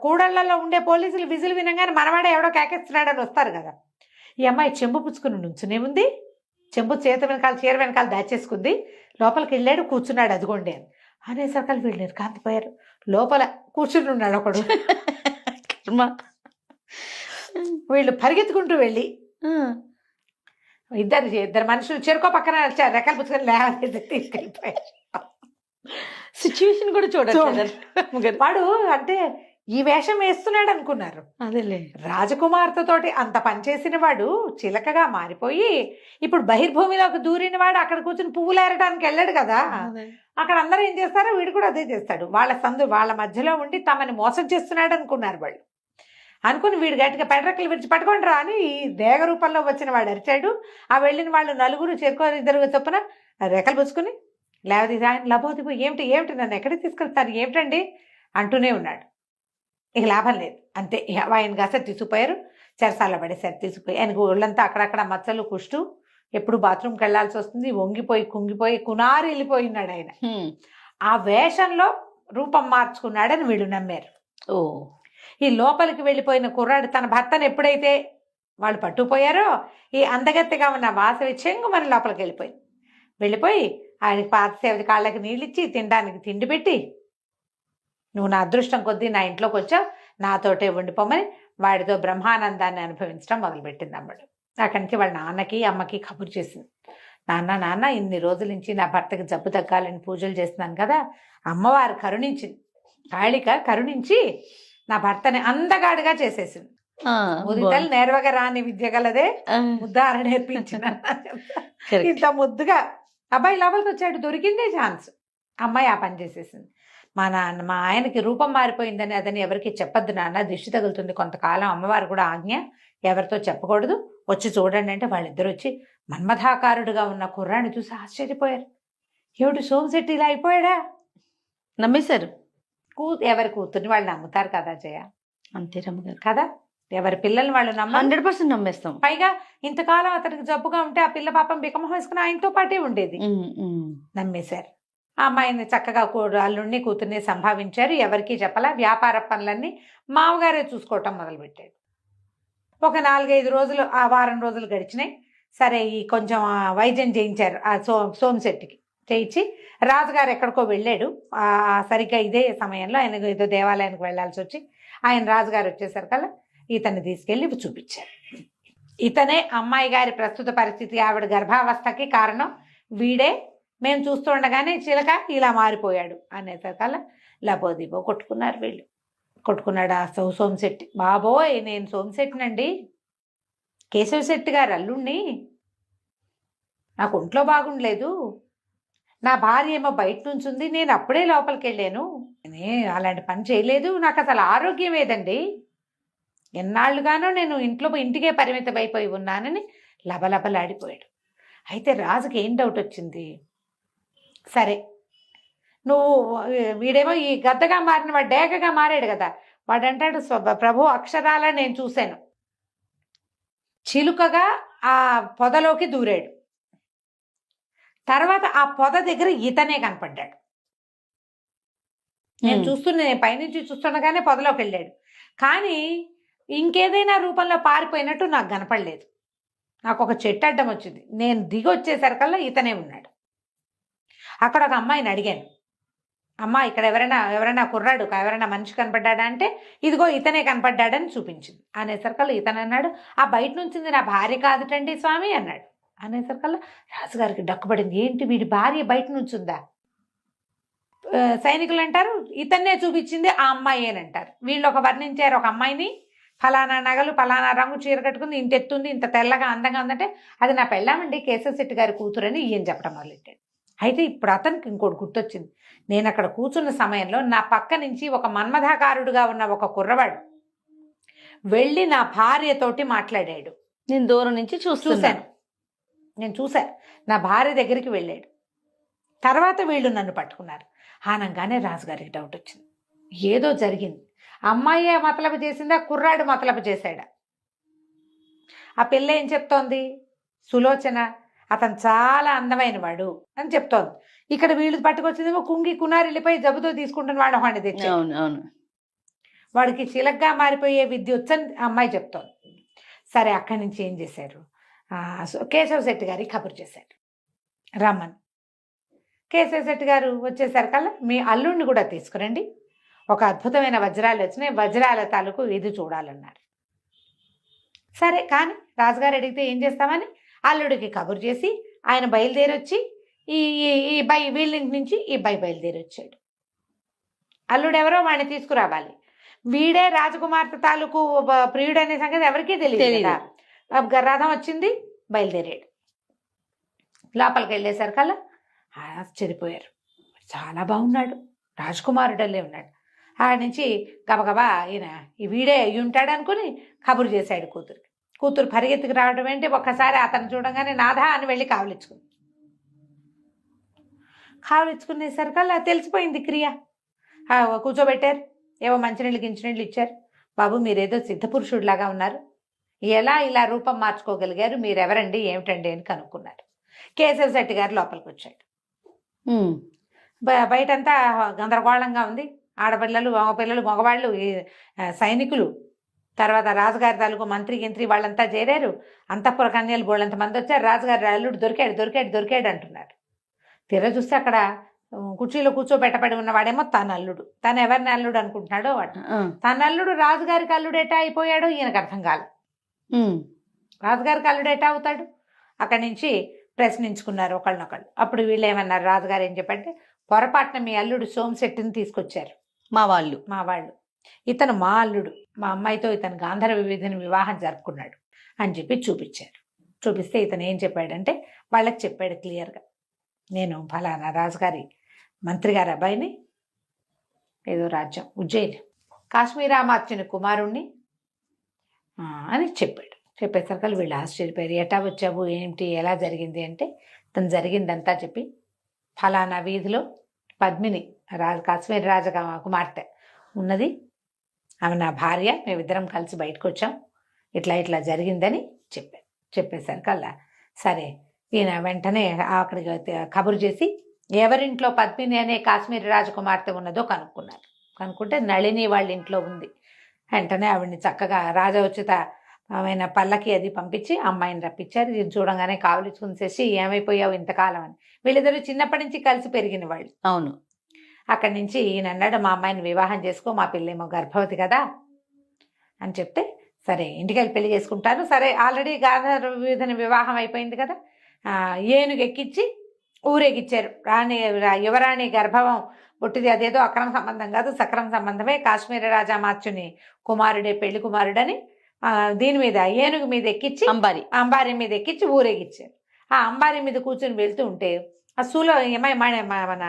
కూడళ్లలో ఉండే పోలీసులు విజిల్ వినగానే మనవాడే ఎవడో కేకేస్తున్నాడని వస్తారు కదా. ఈ అమ్మాయి చెంబు పుచ్చుకుని నుంచునే ఉంది. చెంబు చీర వెనకాల దాచేసుకుంది. లోపలికి వెళ్ళాడు, కూర్చున్నాడు. అదిగోండి అని అనేసరికలు వీళ్ళు కాంతిపోయారు. లోపల కూర్చుని ఉన్నాడు ఒకడు. వీళ్ళు పరిగెత్తుకుంటూ వెళ్ళి ఇద్దరు మనుషులు చెరుకో పక్కన వచ్చారు. రెక్కలు పుచ్చుకొని లేవలేదు, తీసుకెళ్ళిపోయారు. సిచ్యువేషన్ కూడా చూడండి. వాడు అంటే ఈ వేషం వేస్తున్నాడు అనుకున్నారు. అదేలే, రాజకుమార్తెతోటి అంత పనిచేసిన వాడు చిలకగా మారిపోయి ఇప్పుడు బహిర్భూమిలోకి దూరిన వాడు అక్కడ కూర్చుని పువ్వులు ఏరడానికి వెళ్ళాడు కదా. అక్కడ అందరూ ఏం చేస్తారో వీడు కూడా అదే చేస్తాడు. వాళ్ళ మధ్యలో ఉండి తమని మోసం చేస్తున్నాడు అనుకున్నారు వాళ్ళు. అనుకుని వీడు గట్టిగా పెడరెక్కలు విడిచి పట్టుకొని రా అని ఈ దేగ రూపంలో వచ్చిన వాడు అరిచాడు. ఆ వెళ్ళిన వాళ్ళు 4 చెరుకు చొప్పున రెక్కలు పుచ్చుకుని లేవది ఆయన లబోదిపో ఏమిటి నన్ను ఎక్కడికి తీసుకెళ్తారు ఏమిటండి అంటూనే ఉన్నాడు. ఇక లాభం లేదు, అంతే. ఆయన గస తీసుకుపోయారు, చెరసాల పడేసారు. తీసుకుపోయి ఆయనకు ఒళ్ళంతా అక్కడక్కడ మచ్చలు, కుష్టు, ఎప్పుడు బాత్రూమ్కి వెళ్లాల్సి వస్తుంది. వంగిపోయి కుంగిపోయి కునారి వెళ్ళిపోయినాడు ఆయన. ఆ వేషంలో రూపం మార్చుకున్నాడని వీళ్ళు నమ్మారు. ఓ, ఈ లోపలికి వెళ్ళిపోయిన కుర్రాడు తన భర్తను ఎప్పుడైతే వాళ్ళు పట్టుకుపోయారో ఈ అందగత్తెగా ఉన్న వాసవి చెంగుమని లోపలికి వెళ్ళిపోయి ఆయనకి పాతసేవది కాళ్ళకి నీళ్ళిచ్చి తినడానికి తిండి పెట్టి నువ్వు నా అదృష్టం కొద్దీ నా ఇంట్లోకి వచ్చావు, నాతోటే ఉండిపోమని వాడితో బ్రహ్మానందాన్ని అనుభవించడం మొదలుపెట్టింది అమ్మడు. అక్కడి నుంచి వాళ్ళ నాన్నకి అమ్మకి కబురు చేసింది. నాన్న ఇన్ని రోజుల నుంచి నా భర్తకి జబ్బు తగ్గాలని పూజలు చేస్తున్నాను కదా, అమ్మవారు కరుణించింది, కాళిక కరుణించి నా భర్తని అందగాడుగా చేసేసింది. ముదితలు నేర్వగా రాని విద్య గలదే ముద్దార నేర్పించిన ఇంత ముద్దుగా అబ్బాయి లోపలికి వచ్చాడు, దొరికిందే ఛాన్స్. అమ్మాయి ఆ పని చేసేసింది. మా ఆయనకి రూపం మారిపోయిందని అదని ఎవరికి చెప్పొద్దు నాన్న, దిష్టి తగులుతుంది కొంతకాలం, అమ్మవారు కూడా ఆజ్ఞ, ఎవరితో చెప్పకూడదు, వచ్చి చూడండి అంటే వాళ్ళిద్దరు వచ్చి మన్మథాకారుడుగా ఉన్న కుర్రాన్ని చూసి ఆశ్చర్యపోయారు. ఏమిటి సోమశెట్టి ఇలా అయిపోయాడా? నమ్మేశారు. ఎవరి కూతుర్ని వాళ్ళు నమ్ముతారు కదా జయ, అంతే రమ్మగారు కదా, ఎవరి పిల్లల్ని వాళ్ళు 100% నమ్మేస్తాం. పైగా ఇంతకాలం అతనికి జబ్బుగా ఉంటే ఆ పిల్ల పాపం బికమం వేసుకుని ఆయనతో పాటే ఉండేది. నమ్మేశారు. ఆ అమ్మాయిని చక్కగా అల్లుడిని కూతుర్ని సంభావించారు, ఎవరికి చెప్పలా. వ్యాపార పనులన్నీ మామగారే చూసుకోవటం మొదలుపెట్టాడు. ఒక 4-5 రోజులు, ఆ వారం రోజులు గడిచినాయి. సరే ఈ కొంచెం వైద్యం చేయించారు ఆ సోమశెట్టికి. చేయించి రాజుగారు ఎక్కడికో వెళ్ళాడు. సరిగ్గా ఇదే సమయంలో ఆయన ఏదో దేవాలయానికి వెళ్ళాల్సి వచ్చి ఆయన రాజుగారు వచ్చేసరికల్లా ఇతన్ని తీసుకెళ్ళి చూపించారు. ఇతనే అమ్మాయి గారి ప్రస్తుత పరిస్థితి, ఆవిడ గర్భావస్థకి కారణం వీడే, మేము చూస్తుండగానే చిలక ఇలా మారిపోయాడు అనేసరికల్లా లబోదిబో కొట్టుకున్నారు వీళ్ళు. కొట్టుకున్నాడు ఆ సోమశెట్టి. బాబోయ్ నేను సోమశెట్టినండి, కేశవ శెట్టి గారు అల్లుణ్ణి, నాకు ఒంట్లో బాగుండలేదు, నా భార్య ఏమో బయట నుంచి ఉంది, నేను అప్పుడే లోపలికి వెళ్ళాను, అలాంటి పని చేయలేదు, నాకు అసలు ఆరోగ్యం ఏదండి, ఎన్నాళ్ళుగానో నేను ఇంటికే పరిమితం అయిపోయి ఉన్నానని లబలబలాడిపోయాడు. అయితే రాజుకి ఏం డౌట్ వచ్చింది, సరే నువ్వు వీడేమో ఈ గద్దగా మారిన వాడు డేగగా మారాడు కదా, వాడంటాడు ప్రభు అక్షరాల నేను చూశాను, చిలుకగా ఆ పొదలోకి దూరాడు, తర్వాత ఆ పొద దగ్గర ఇతనే కనపడ్డాడు, నేను పైనుంచి చూస్తుండగానే పొదలోకి వెళ్ళాడు, కానీ ఇంకేదైనా రూపంలో పారిపోయినట్టు నాకు కనపడలేదు, నాకు ఒక చెట్టు అడ్డం వచ్చింది, నేను దిగి వచ్చేసరికల్లా ఇతనే ఉన్నాడు. అక్కడ ఒక అమ్మాయిని అడిగాను, అమ్మ ఇక్కడ ఎవరైనా కుర్రాడు ఎవరైనా మనిషి కనపడ్డాడా అంటే ఇదిగో ఇతనే కనపడ్డాడని చూపించింది. అనేసరికల్లా ఇతను అన్నాడు, ఆ బయట నుంచి నా భార్య కాదుటండి స్వామి అన్నాడు. అనేసరికల్లా రాజుగారికి డక్కుపడింది, ఏంటి వీడి భార్య బయట నుంచి ఉందా? సైనికులు అంటారు ఇతన్నే చూపించింది ఆ అమ్మాయి అని అంటారు. వీళ్ళు ఒక వర్ణించారు ఒక అమ్మాయిని, ఫలానా నగలు ఫలానా రంగు చీర కట్టుకుంది, ఇంత ఎత్తుంది, ఇంత తెల్లగా అందంగా ఉందంటే అది నా పెళ్ళామండి కేశవ శెట్టి గారి కూతురని ఈయన చెప్పడం మొదలెట్టాడు. అయితే ఇప్పుడు అతనికి ఇంకోటి గుర్తొచ్చింది, నేను అక్కడ కూర్చున్న సమయంలో నా పక్క నుంచి ఒక మన్మథాకారుడుగా ఉన్న ఒక కుర్రవాడు వెళ్ళి నా భార్యతోటి మాట్లాడాడు. నేను దూరం నుంచి చూశాను, నేను చూశాను, నా భార్య దగ్గరికి వెళ్ళాడు. తర్వాత వీళ్ళు నన్ను పట్టుకున్నారు. ఆనంగానే రాజుగారికి డౌట్ వచ్చింది, ఏదో జరిగింది, అమ్మాయి మతలబు చేసిందా కుర్రాడు మతలబు చేశాడా? ఆ పిల్ల ఏం చెప్తోంది, సులోచన అతను చాలా అందమైన వాడు అని చెప్తోంది. ఇక్కడ వీళ్ళు పట్టుకొచ్చిందేమో కుంగి కునారి వెళ్ళిపోయి జబ్బుతో తీసుకుంటున్న వాడు వాడిని తెచ్చి వాడికి చిలగ్గా మారిపోయే విద్య వచ్చని అమ్మాయి చెప్తోంది. సరే అక్కడి నుంచి ఏం చేశారు, కేశవ శెట్టి గారికి కబురు చేశారు రమ్మని. కేశవ శెట్టి గారు వచ్చేసరికల్లా మీ అల్లుడిని కూడా తీసుకురండి, ఒక అద్భుతమైన వజ్రాలు వచ్చినాయి, వజ్రాల తాలూకు ఇది చూడాలన్నారు. సరే కానీ రాజుగారు అడిగితే ఏం చేస్తామని అల్లుడికి కబురు చేసి ఆయన బయలుదేరి వచ్చి ఈ వీళ్ళింటి నుంచి ఈ బయలుదేరి వచ్చాడు. అల్లుడు ఎవరో వాడిని తీసుకురావాలి, వీడే రాజకుమార్తె తాలూకు ప్రియుడు అనే సంగతి ఎవరికీ తెలియదు. రథం వచ్చింది, బయలుదేరాడు. లోపలికి వెళ్ళేసరికల్లా ఆశ్చర్యపోయారు, చాలా బాగున్నాడు, రాజకుమారుడల్లే ఉన్నాడు. ఆడ నుంచి గబగబా ఈయన ఈ వీడే అయ్యి ఉంటాడు అనుకుని కబురు చేశాడు కూతురికి. కూతురు పరిగెత్తుకు రావడం ఏంటి, ఒక్కసారి అతను చూడంగానే నాథా అని వెళ్ళి కావలించుకునేసరికల్లా తెలిసిపోయింది క్రియ. కూర్చోబెట్టారు, ఏవో మంచినీళ్ళు గించినీళ్ళు ఇచ్చారు. బాబు మీరేదో సిద్ధపురుషుడిలాగా ఉన్నారు, ఎలా ఇలా రూపం మార్చుకోగలిగారు, మీరెవరండి ఏమిటండి అని కనుక్కున్నారు. కేశవ శెట్టి గారు లోపలికి వచ్చాడు. బయటంతా గందరగోళంగా ఉంది, ఆడపిల్లలు మగపిల్లలు మగవాళ్ళు సైనికులు, తర్వాత రాజుగారి తాలూకు మంత్రి గింత్రి వాళ్ళంతా చేరారు. అంతఃపుర కన్యలు బోళ్ళంత మంది వచ్చారు. రాజుగారి అల్లుడు దొరికాడు అంటున్నారు. తీరా చూస్తే అక్కడ కుర్చీలో కూర్చోబెట్టబడి ఉన్నవాడేమో తన అల్లుడు. తను ఎవరిని అల్లుడు అనుకుంటున్నాడో వాడు. తన అల్లుడు రాజుగారికి అల్లుడు ఎటా అయిపోయాడో ఈయనకు అర్థం కాదు. రాజుగారికి అల్లుడు ఎటా అవుతాడు? అక్కడి నుంచి ప్రశ్నించుకున్నారు ఒకళ్ళనొకళ్ళు. అప్పుడు వీళ్ళు ఏమన్నారు, రాజుగారు ఏం చెప్పంటే, పొరపాటున మీ అల్లుడు సోమశెట్టిని తీసుకొచ్చారు మా వాళ్ళు. ఇతను మా అల్లుడు, మా అమ్మాయితో ఇతను గాంధర్వ విధిని వివాహం జరుపుకున్నాడు అని చెప్పి చూపించారు. చూపిస్తే ఇతను ఏం చెప్పాడంటే, వాళ్ళకి చెప్పాడు క్లియర్గా, నేను ఫలానా రాజుగారి మంత్రి గారి అబ్బాయిని, ఏదో రాజ్యం ఉజ్జయిని, కాశ్మీరామాత్యుని కుమారుణ్ణి అని చెప్పాడు. చెప్పేసరికి వీళ్ళు ఆశ్చర్యపోయారు. ఎటా వచ్చావు, ఏంటి, ఎలా జరిగింది అంటే, తను జరిగిందంతా చెప్పి, ఫలానా వీధిలో పద్మిని కాశ్మీర్ రాజ కుమార్తె ఉన్నది, ఆమె నా భార్య, మేమిద్దరం కలిసి బయటకు వచ్చాం, ఇట్లా జరిగిందని చెప్పారు. చెప్పేసరికల్లా సరే ఈయన వెంటనే అక్కడికి కబురు చేసి ఎవరింట్లో పద్మిని అనే కాశ్మీర్ రాజకుమార్తె ఉన్నదో కనుక్కున్నారు. కనుక్కుంటే నళిని వాళ్ళ ఇంట్లో ఉంది. వెంటనే ఆవిడ్ని చక్కగా రాజోచిత ఆమె పల్లకి అది పంపించి అమ్మాయిని రప్పించారు. ఇది చూడంగానే కావలించుకుని చేసి, ఏమైపోయావు ఇంతకాలం అని. వీళ్ళిద్దరూ చిన్నప్పటి నుంచి కలిసి పెరిగిన వాళ్ళు. అవును. అక్కడి నుంచి ఈయన అన్నాడు, మా అమ్మాయిని వివాహం చేసుకో, మా పిల్లేమో గర్భవతి కదా అని చెప్తే, సరే ఇంటికి వెళ్ళి పెళ్లి చేసుకుంటాను. సరే ఆల్రెడీ గాంధర్వ విధిని వివాహం అయిపోయింది కదా, ఏనుగు ఎక్కించి ఊరేగిచ్చారు. యువరాణి గర్భవం పుట్టిది, అదేదో అక్రమ సంబంధం కాదు, సక్రమ సంబంధమే. కాశ్మీర రాజామాత్యుని కుమారుడే పెళ్లి కుమారుడని దీని మీద ఏనుగు మీద ఎక్కించి అంబారి మీద ఎక్కించి ఊరేగిచ్చారు. ఆ అంబారి మీద కూర్చొని వెళ్తూ ఉంటే ఆ సూలో మన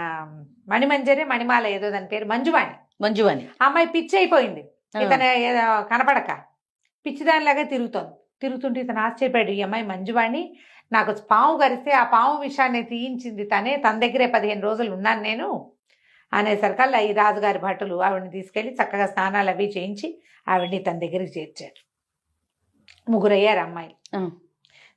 మణిమాల ఏదో దాని పేరు మంజువాణి అమ్మాయి పిచ్చి అయిపోయింది. ఇతను కనపడక పిచ్చిదానిలాగా తిరుగుతుంటే ఇతను ఆశ్చర్యపోయాడు. ఈ అమ్మాయి మంజువాణి, నాకు పాము కరిస్తే ఆ పాము విషయాన్ని తీయించింది తనే, తన దగ్గరే 15 రోజులు ఉన్నాను నేను అనేసరికల్లా ఈ రాజుగారి భటులు ఆవిడని తీసుకెళ్లి చక్కగా స్నానాలు అవి చేయించి ఆవిడ్ని తన దగ్గరికి చేర్చారు. 3 అయ్యారు అమ్మాయిలు.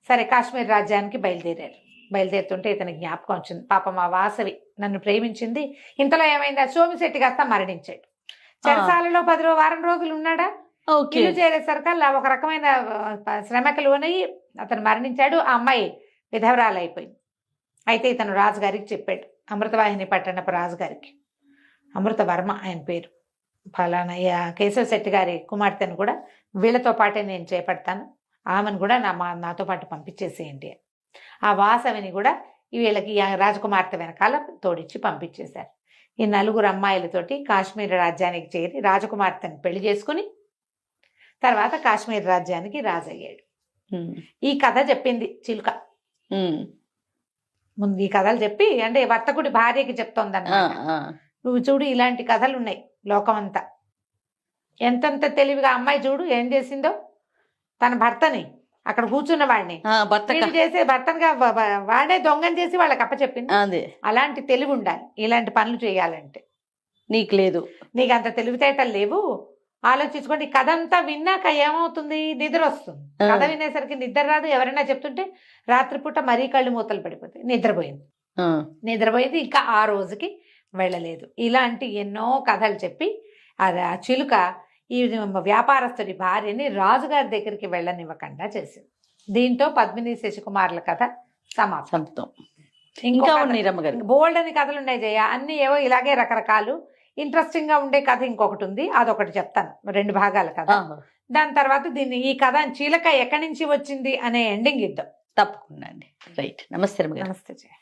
సరే కాశ్మీర్ రాజ్యానికి బయలుదేరుతుంటే ఇతని జ్ఞాపకం వచ్చింది. పాపం ఆ వాసవి నన్ను ప్రేమించింది. ఇంతలో ఏమైంది, సోమిశెట్టి కాస్త మరణించాడు. చెరసాలలో 10 వారం రోజులు ఉన్నాడా. ఇల్లు చేరేసరికల్లా ఒక రకమైన శ్రమకు లోనయ్యి అతను మరణించాడు. ఆ అమ్మాయి విధవరాలు అయిపోయింది. అయితే ఇతను రాజుగారికి చెప్పాడు, అమృతవాహిని పట్టణపు రాజుగారికి, అమృతవర్మ ఆయన పేరు, ఫలానా కేశవ శెట్టి గారి కుమార్తెను కూడా వీళ్ళతో పాటే నేను చేపడతాను, ఆమెను కూడా నాతో పాటు పంపించేసేయండి. ఆ వాసవిని కూడా వీళ్ళకి రాజకుమార్తె వెనకాల తోడిచ్చి పంపించేశారు. ఈ 4 అమ్మాయిలతోటి కాశ్మీర్ రాజ్యానికి చేరి రాజకుమార్తెను పెళ్లి చేసుకుని తర్వాత కాశ్మీర్ రాజ్యానికి రాజయ్యాడు. ఈ కథ చెప్పింది చిలుక. ముందు ఈ కథలు చెప్పి అంటే వర్తకుడి భార్యకి చెప్తోందన్నమాట. నువ్వు చూడు, ఇలాంటి కథలు ఉన్నాయి లోకం అంతా. ఎంతెంత తెలివిగా అమ్మాయి చూడు ఏం చేసిందో, తన భర్తని అక్కడ కూర్చున్న వాడిని చేసే భర్తగా వాడే దొంగని చేసి వాళ్ళకి అప్పచెప్పింది. అలాంటి తెలివి ఉండాలి ఇలాంటి పనులు చేయాలంటే. నీకు లేదు, నీకు అంత తెలివితేటలు లేవు. ఆలోచించుకోండి. కథ అంతా విన్నాక ఏమవుతుంది, నిద్ర వస్తుంది. కథ వినేసరికి నిద్ర రాదు. ఎవరైనా చెప్తుంటే రాత్రిపూట మరీ కళ్ళు మూతలు పడిపోతాయి. నిద్రపోయింది ఇంకా ఆ రోజుకి వెళ్ళలేదు. ఇలాంటి ఎన్నో కథలు చెప్పి ఆ చిలుక ఈ వ్యాపారస్తుడి భార్యని రాజుగారి దగ్గరికి వెళ్ళనివ్వకుండా చేసింది. దీంతో పద్మిని శశికుమార్ల కథ సమాప్తం. ఇంకా బోల్డ్ అని కథలు ఉన్నాయి జయ, అన్ని ఏవో ఇలాగే రకరకాలు. ఇంట్రెస్టింగ్ గా ఉండే కథ ఇంకొకటి ఉంది, అదొకటి చెప్తాను, 2 భాగాల కథ. దాని తర్వాత ఈ కథ చిలక ఎక్కడి నుంచి వచ్చింది అనే ఎండింగ్ ఇద్దాం. తప్పకుండా అండి. రైట్. నమస్తే. నమస్తే జయ.